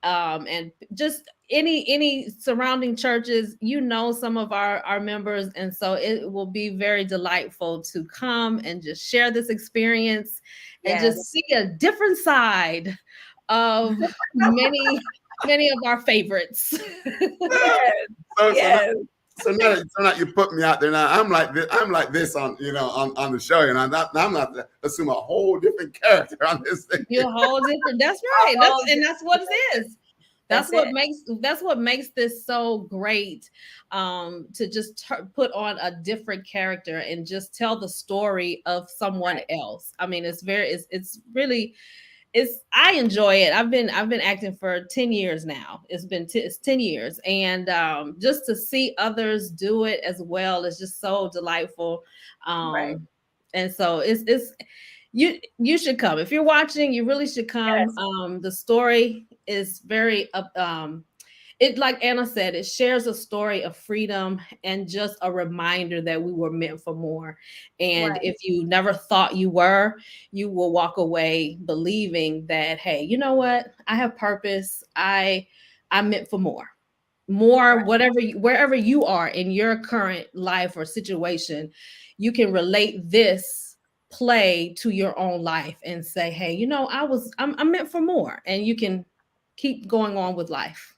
and just any surrounding churches, some of our members, and so it will be very delightful to come and just share this experience and just see a different side of many of our favorites. So now you put me out there. Now I'm like this on on the show, and I'm not assume a whole different character on this thing. You're a whole different. That's right. That's what it is. That's what makes this so great. To just put on a different character and just tell the story of someone else. I mean, it's really. I enjoy it. I've been acting for 10 years now. It's 10 years, and just to see others do it as well is just so delightful. And so it's you should come. If you're watching, you really should come. The story is very it, like Anna said, it shares a story of freedom and just a reminder that we were meant for more. And if you never thought you were, you will walk away believing that, hey, you know what? I have purpose. I'm meant for more. Wherever you are in your current life or situation, you can relate this play to your own life and say, hey, I'm meant for more, and you can keep going on with life.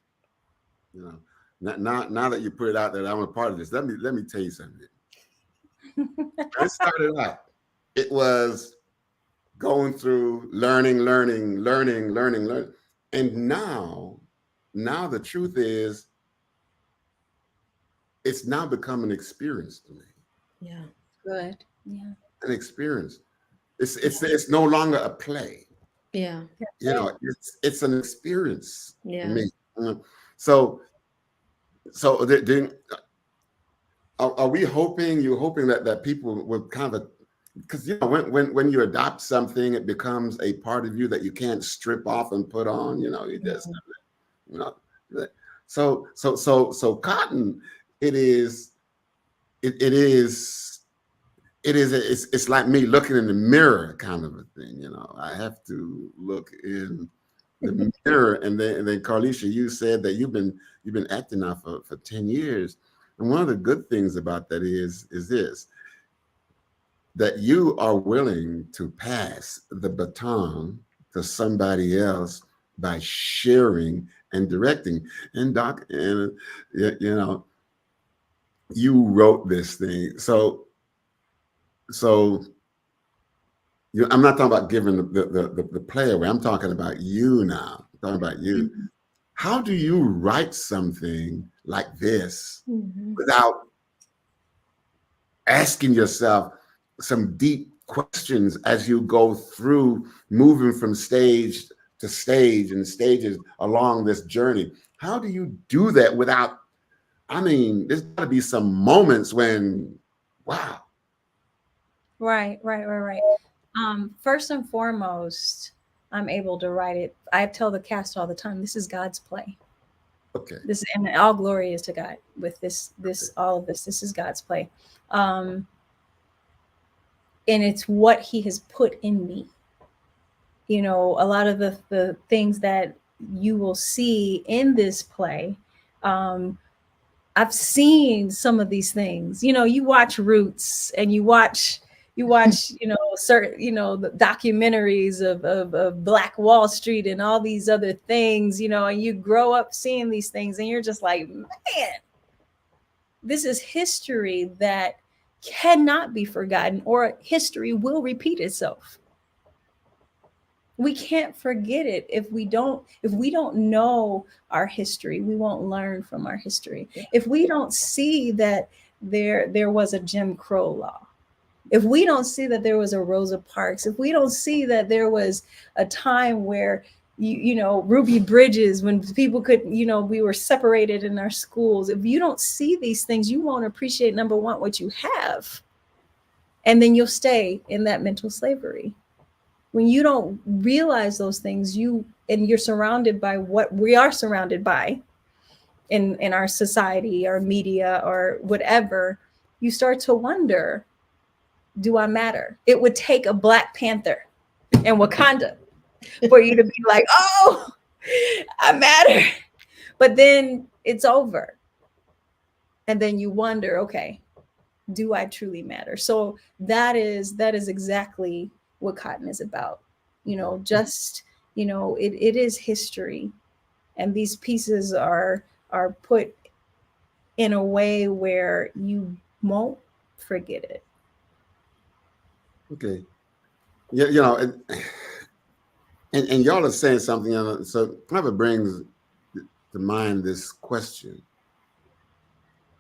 Now that you put it out there, I'm a part of this. Let me tell you something. It started out. It was going through learning, and now the truth is, it's now become an experience to me. Yeah. Good. Yeah. An experience. It's no longer a play. Yeah. You know, it's an experience for Yeah. me. Mm. So then, are we hoping? You're hoping that people will kind of, because when you adopt something, it becomes a part of you that you can't strip off and put on. You just you know. So cotton, it is it is it's like me looking in the mirror kind of a thing. I have to look in the mirror, and then Karlecia, you said that you've been acting now for 10 years. And one of the good things about that is this, that you are willing to pass the baton to somebody else by sharing and directing. And Doc, and you know, you wrote this thing. So I'm not talking about giving the play away. I'm talking about you now. I'm talking about you. Mhm. How do you write something like this Mhm. without asking yourself some deep questions as you go through moving from stage to stage and stages along this journey? How do you do that without, I mean, there's got to be some moments when, wow. Right, right, right, right. First and foremost, I'm able to write it. I tell the cast all the time, this is God's play. Okay. This, and all glory is to God with this, all of this. This is God's play. Um, and it's what He has put in me. A lot of the things that you will see in this play, um, I've seen some of these things. You watch Roots, and you watch certain the documentaries of Black Wall Street and all these other things, and you grow up seeing these things, and you're just like, man, this is history that cannot be forgotten, or history will repeat itself. We can't forget it. If we don't know our history, we won't learn from our history. If we don't see that there was a Jim Crow law, if we don't see that there was a Rosa Parks, if we don't see that there was a time where Ruby Bridges, when people could, we were separated in our schools. If you don't see these things, you won't appreciate, number one, what you have, and then you'll stay in that mental slavery. When you don't realize those things, you're surrounded by what we are surrounded by in our society, our media, or whatever, you start to wonder, do I matter? It would take a Black Panther in Wakanda for you to be like, oh, I matter. But then it's over. And then you wonder, okay, do I truly matter? So that is exactly what cotton is about. Just, it is history. And these pieces are put in a way where you won't forget it. Okay. Yeah, and y'all are saying something, so kind of brings to mind this question.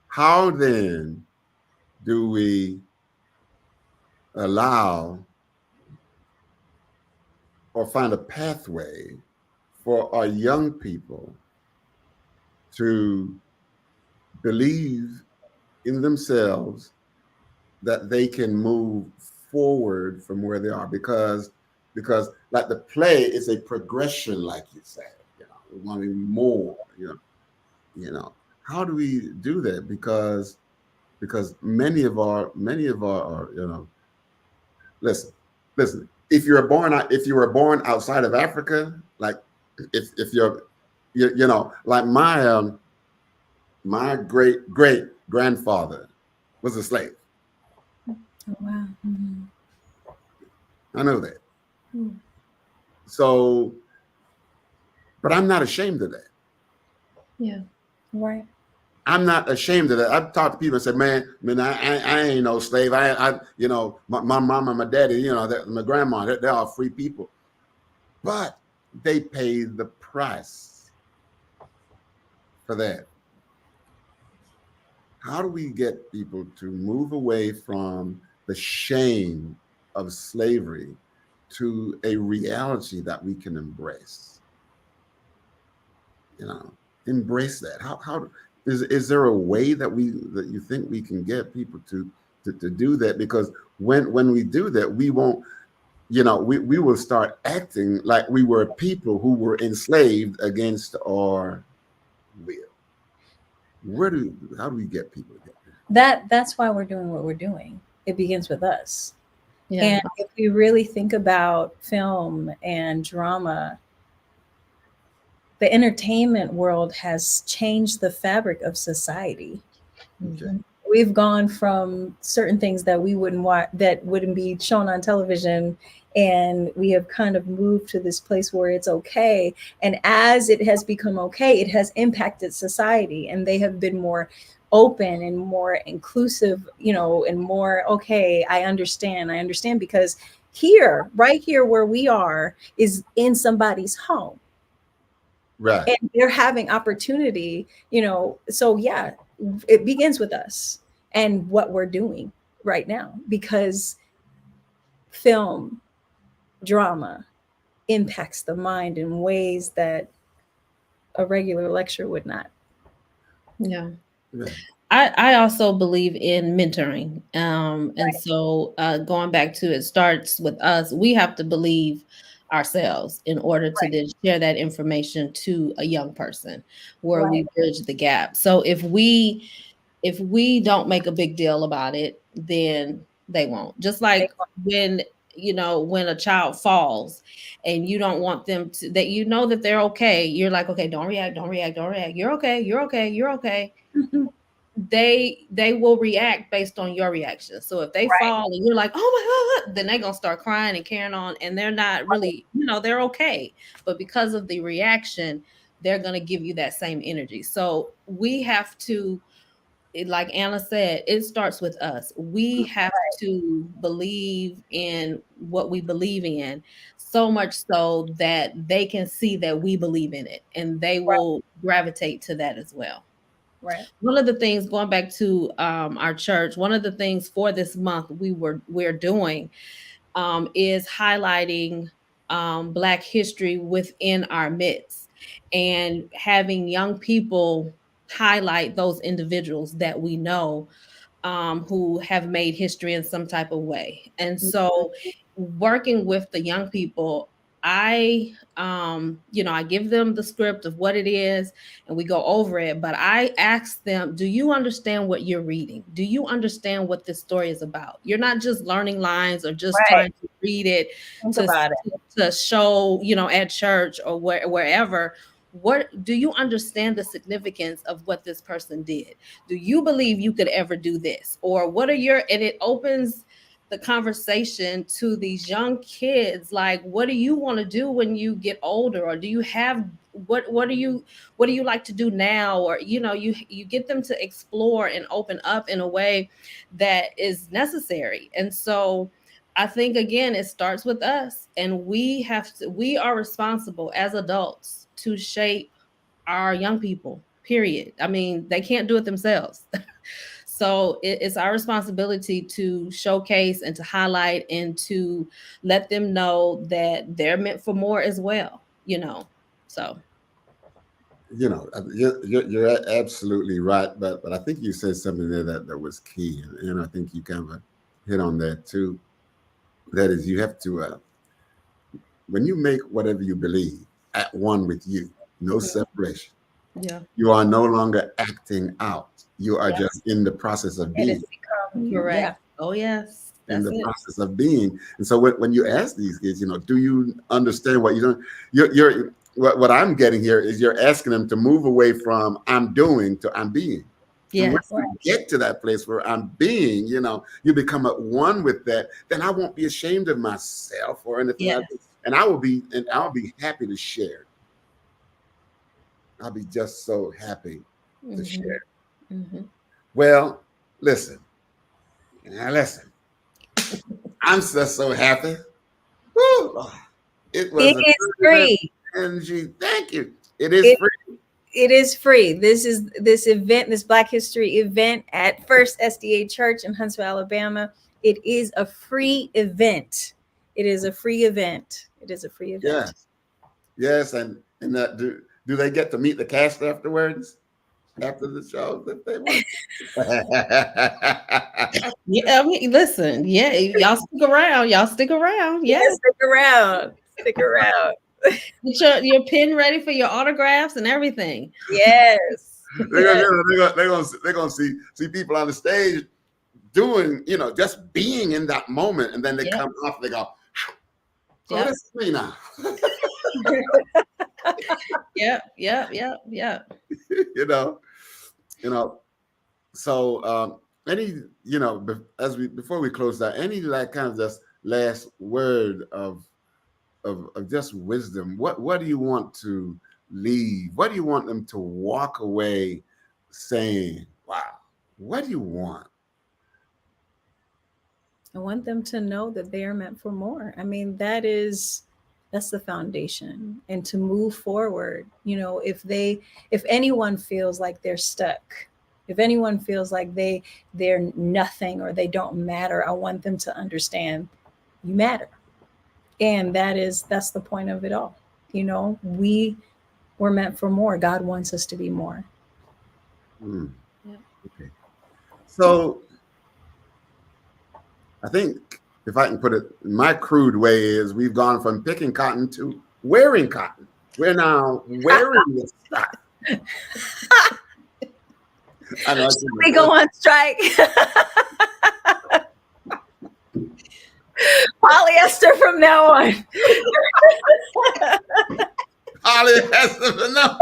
How then do we allow or find a pathway for our young people to believe in themselves, that they can move forward from where they are? Because like the play is a progression, like you said, wanting more, how do we do that? Because many of our listen, if you were born outside of Africa, like if you're like my great great grandfather was a slave. Oh, wow. Mm-hmm. I know that. Mm. So, but I'm not ashamed of that. Yeah. Right. I'm not ashamed of that. I've talked to people and said, man, I ain't no slave. My mom and my daddy, my grandma, they're all free people. But they paid the price for that. How do we get people to move away from the shame of slavery to a reality that we can embrace? You know, embrace that. How is there a way that you think we can get people to do that? Because when we do that, we won't, we will start acting like we were people who were enslaved against our will. How do we get people to get That's why we're doing what we're doing. It begins with us. Yeah. And if we really think about film and drama, the entertainment world has changed the fabric of society. Okay. We've gone from certain things that we wouldn't watch, that wouldn't be shown on television, and we have kind of moved to this place where it's okay. And as it has become okay, it has impacted society, and they have been more open and more inclusive, and more, okay, I understand, because here, right here where we are, is in somebody's home, Right. and they're having opportunity, so yeah, it begins with us and what we're doing right now, because film, drama impacts the mind in ways that a regular lecture would not. Yeah. Yeah. I also believe in mentoring. And Right. so going back to it starts with us. We have to believe ourselves in order to Right. then share that information to a young person where Right. we bridge the gap. So if we don't make a big deal about it, then they won't. Just They like when when a child falls and you don't want them to, that that they're okay, you're like, okay, don't react, don't react, don't react, you're okay, you're okay, you're okay. won't. They will react based on your reaction. So if they Right. fall and you're like, oh my god, then they're gonna start crying and carrying on, and they're not really, they're okay. But because of the reaction, they're gonna give you that same energy. So we have to, like Anna said, it starts with us. We have to believe in what we believe in, so much so that they can see that we believe in it, and they Right. will gravitate to that as well. Right. One of the things, going back to our church, one of the things for this month we're doing is highlighting Black history within our midst, and having young people highlight those individuals that we know who have made history in some type of way. And so, working with the young people, I give them the script of what it is, and we go over it. But I ask them, do you understand what you're reading? Do you understand what this story is about? You're not just learning lines or just Right. trying to read it Think to about it. to show, at church or wherever. What do you understand the significance of what this person did? Do you believe you could ever do this? Or what are your, and it opens the conversation to these young kids, like, what do you want to do when you get older? Or do you have, what do you like to do now? Or you get them to explore and open up in a way that is necessary. And so I think, again, it starts with us, and we are responsible as adults to shape our young people, period. I mean, they can't do it themselves. So it's our responsibility to showcase and to highlight and to let them know that they're meant for more as well. So You're absolutely right, but I think you said something there that was key, and I think you kind of hit on that too. That is, you have to when you make whatever you believe at one with you, no separation. yeah, You are no longer acting out. You are Yeah. just in the process of It has being. become you. correct. Yeah. Oh yes, In that's the it. process of being. And so when you ask these kids, do you understand what you don't? You're what I'm getting here is you're asking them to move away from I'm doing to I'm being. And once Yes, Right. you get to that place where I'm being, you become at one with that, then I won't be ashamed of myself or anything yes. like that. And I'll be happy to share. I'll be just so happy to Hmm. share. Hmm. Well, listen, now listen. I'm just so happy. Woo! It It was a is good free. energy. Thank you. It is It free. it is free. This event, this Black History event at First SDA Church in Huntsville, Alabama. It is a free event. It is a free event. It is a free event. Yes, and that do they get to meet the cast afterwards? After the show that they want. Yeah, I mean, listen, yeah, y'all stick around. Y'all stick around. Yeah, stick around. Stick around. Get your pen ready for your autographs and everything. Yes. They're gonna see people on the stage doing, just being in that moment, and then they come off. They go, "Oh, this is me now." Yeah. So any, before we close out, any like kind of just last word of just wisdom. What do you want to leave? What do you want them to walk away saying? Wow, what do you want? I want them to know that they are meant for more. I mean, that's the foundation. And to move forward, if anyone feels like they're stuck, if anyone feels like they're nothing or they don't matter, I want them to understand you matter. And that's the point of it all. We were meant for more. God wants us to be more. Okay. So I think if I can put it, my crude way is we've gone from picking cotton to wearing cotton. We're now wearing this stuff. We go on strike. Polyester from now on. Polyester from now on.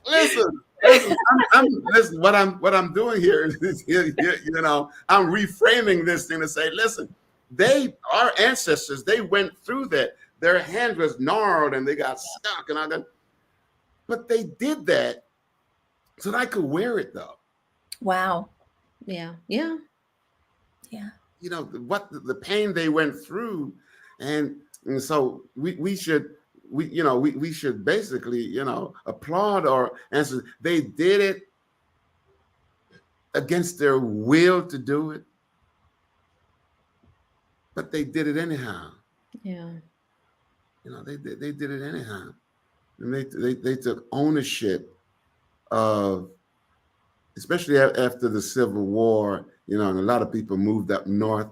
Listen. Listen. What I'm doing here is, I'm reframing this thing to say, listen, our ancestors, they went through that. Their hand was gnarled and they got stuck and all that. But they did that so that I could wear it, though. Wow. Yeah. What the pain they went through, and so we should basically applaud our ancestors. They did it against their will to do it, but they did it anyhow. Yeah. They did it anyhow, and they took ownership of, especially after the Civil War, and a lot of people moved up north.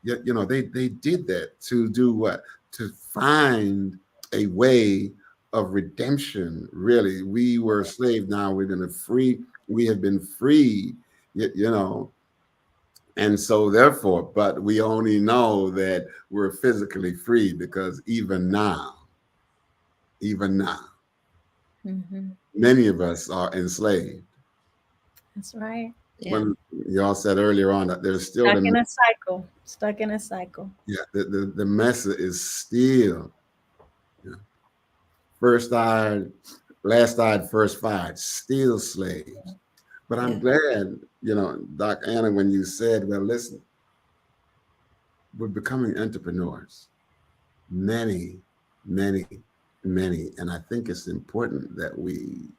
They did that to do what? To find a way of redemption. Really, we were slaves. Now we're going to free. We have been freed. And so therefore, but we only know that we're physically free because even now, many of us are enslaved. That's right. Yeah. When y'all said earlier on that there's still stuck in a cycle. Yeah, the mess is still first eyed, last eyed, first fired, still slaves. But I'm glad, Dr. Anna, when you said, well, listen, we're becoming entrepreneurs. Many. And I think it's important that we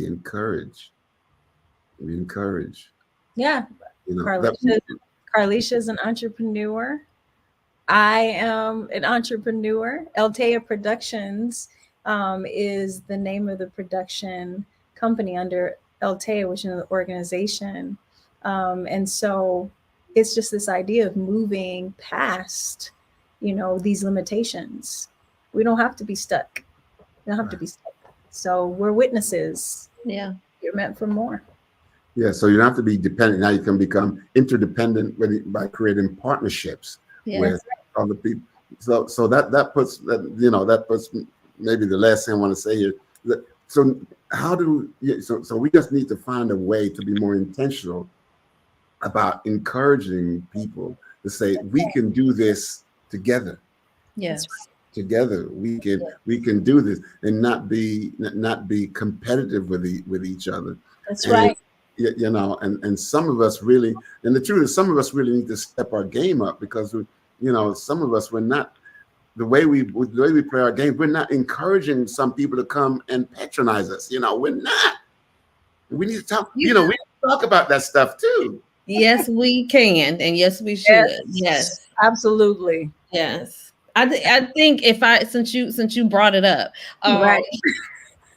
encourage. We encourage. Yeah. Karlecia is an entrepreneur. I am an entrepreneur. Altea Productions is the name of the production company under Altea, which is an organization. And so it's just this idea of moving past, these limitations. We don't have to be stuck. We don't have to be stuck. So we're witnesses. Yeah. You're meant for more. Yeah, so you don't have to be dependent. Now you can become interdependent by creating partnerships with other people. So that puts maybe the last thing I want to say here. So so we just need to find a way to be more intentional about encouraging people to say we can do this together. Yes. Together we can do this and not be competitive with each other. That's right. And some of us really, and the truth is some of us really need to step our game up because some of us, we're not the way we play our game, we're not encouraging some people to come and patronize us. We're not. We need to talk. We need to talk about that stuff too. Yes, we can, and yes, we should. Yes, Yes, absolutely. yes. I think if I since you brought it up, Right.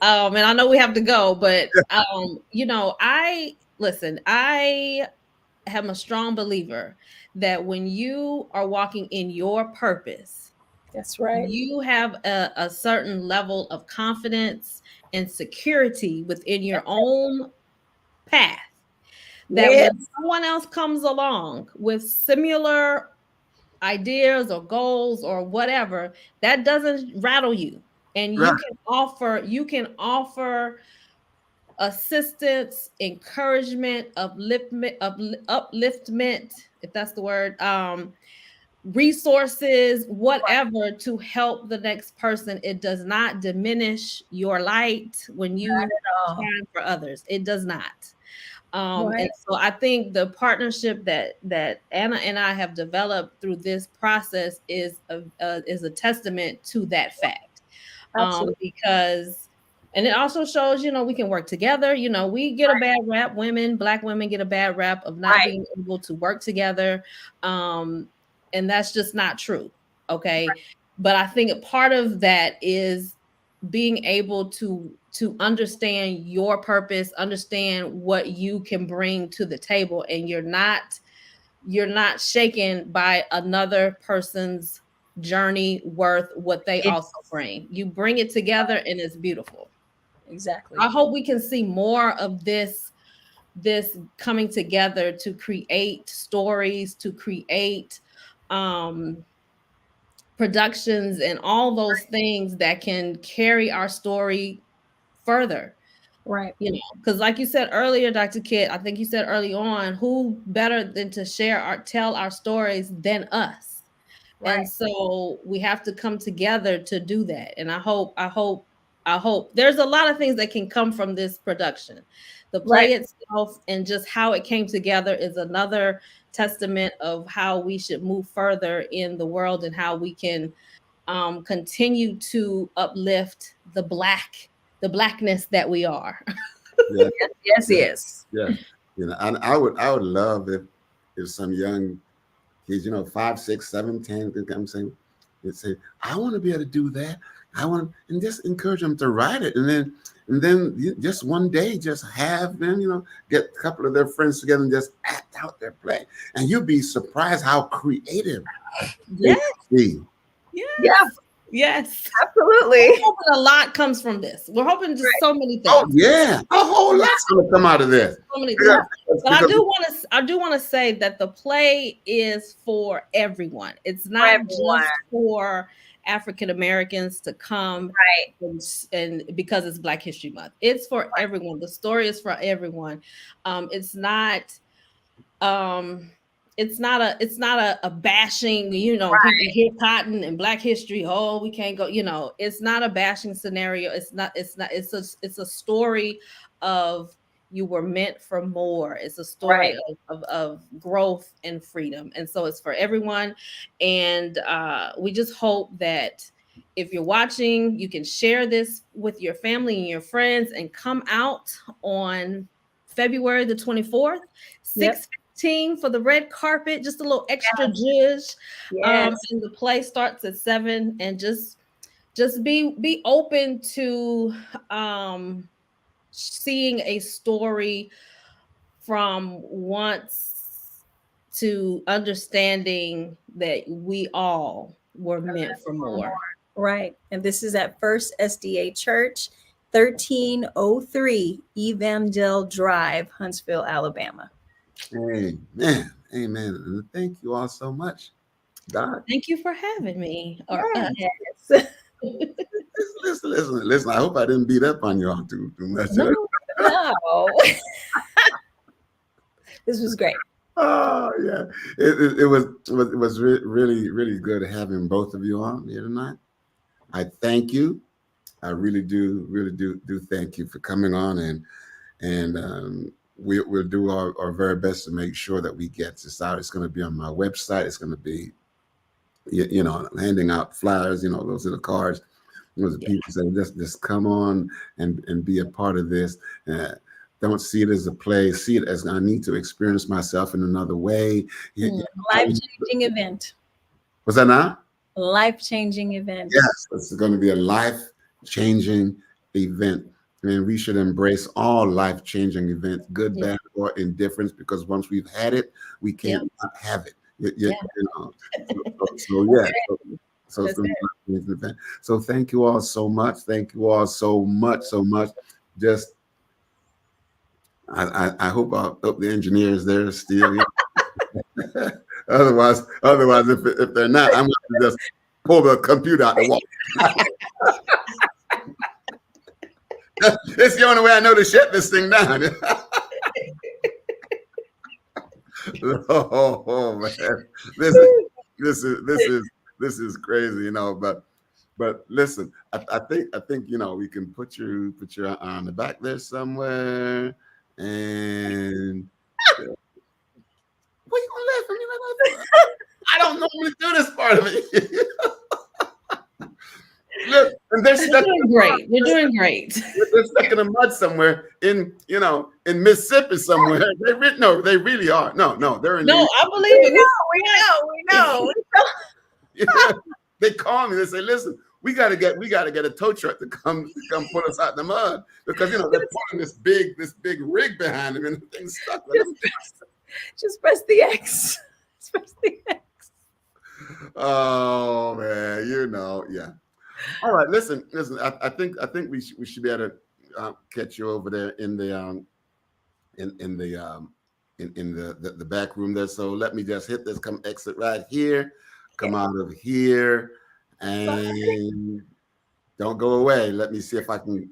and I know we have to go, but I listen. I am a strong believer that when you are walking in your purpose, That's right. you have a certain level of confidence and security within your own path that Yes. when someone else comes along with similar ideas or goals or whatever, that doesn't rattle you. And Right. you can offer assistance, encouragement, upliftment, if that's the word, resources, whatever, to help the next person. It does not diminish your light when Not you at all. shine for others. It does not. And Right. so I think the partnership that Anna and I have developed through this process is a testament to that fact. Absolutely. Because and it also shows, we can work together. We get a bad rap. Black women get a bad rap of not Right. being able to work together. Um, and that's just not true. Okay. But I think a part of that is being able to understand your purpose, understand what you can bring to the table, and you're not shaken by another person's journey worth what they It, also bring. You bring it together and it's beautiful. exactly. I hope we can see more of this coming together to create stories, to create um productions and all those things that can carry our story further. Right. Because like you said earlier, Dr. Kitt, I think you said early on, who better than to tell our stories than us? And Right. so we have to come together to do that. And I hope there's a lot of things that can come from this production. The Right. play itself and just how it came together is another testament of how we should move further in the world and how we can continue to uplift the blackness that we are. Yeah. Yes. Yeah. Yes. Yeah. And I would love if some young kids, 5, 6, 7, 10, think I'm saying, they say, I want to be able to do that. I want, and just encourage them to write it. And then just one day, just have them, get a couple of their friends together and just act out their play. And you'll be surprised how creative they Yes, be. yes, Yeah. yes. Absolutely. We're hoping a lot comes from this. We're hoping just so many things. Oh yeah, a whole lot's gonna come out of this. So many Yeah, things. But I because- do want to say that the play is for everyone. It's not everyone. just for African Americans to come Right. and because it's Black History Month. It's for everyone. The story is for everyone. It's not a bashing, people hear cotton and Black history, oh, we can't go, it's not a bashing scenario. It's a story of you were meant for more. It's a story Right. of growth and freedom. And so it's for everyone. And we just hope that if you're watching, you can share this with your family and your friends and come out on February the 24th, Yep. 6:15 for the red carpet, just a little extra judge. Yes. And the play starts at 7, and just be open to seeing a story from once to understanding that we all were meant for more. Right. And this is at First SDA Church, 1303 Evangel Drive, Huntsville, Alabama. Amen. Amen. And thank you all so much. Doc. Thank you for having me. Or Yes. Listen. I hope I didn't beat up on you all too much. No. This was great. Oh yeah, it was really really good having both of you on here tonight. I thank you. I really do thank you for coming on, and we'll do our very best to make sure that we get this out. It's going to be on my website. It's going to be handing out flyers, those are the cards. Those are Yeah. people say, just come on and be a part of this. Uh, don't see it as a play. See it as I need to experience myself in another way. Life-changing event. Was that not? Life-changing event. Yes, it's going to be a life-changing event. And we should embrace all life-changing events, good, Yeah. bad, or indifference, because once we've had it, we Yeah. can't not have it. Yeah. Yeah. So it's That's going it. to be an event. So thank you all so much. Thank you all so much, so much. Just I hope the engineers there still. otherwise, if they're not, I'm going to just pull the computer out the wall. It's the only way I know to shut this thing down. Oh man, this is crazy, But listen, I think we can put your arm on the back there somewhere, and what you gonna laugh at me like that? I don't normally do this part of it. Look, and they're You're stuck. doing great. You're doing great. They're stuck in the mud somewhere in Mississippi somewhere. They really are. No, they're in New No, York. I believe it. We know. Yeah. They call me. They say, "Listen, we got to get a tow truck to come put us out the mud because they're pulling this big rig behind them and the thing's stuck with them." Just press the X. Just press the X. Oh man, yeah. All right, listen. I think we should be able to catch you over there in the the back room there. So let me just hit this. Come exit right here. Come out of here, and don't go away. Let me see if I can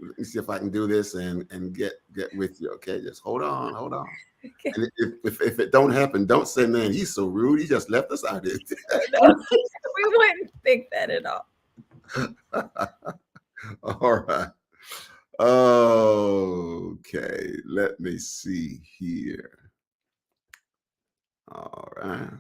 do this and get with you. Okay, just hold on. Okay. And if it don't happen, don't say, "Man, he's so rude. He just left us out here." We wouldn't think that at all. All right. Okay, let me see here. All right.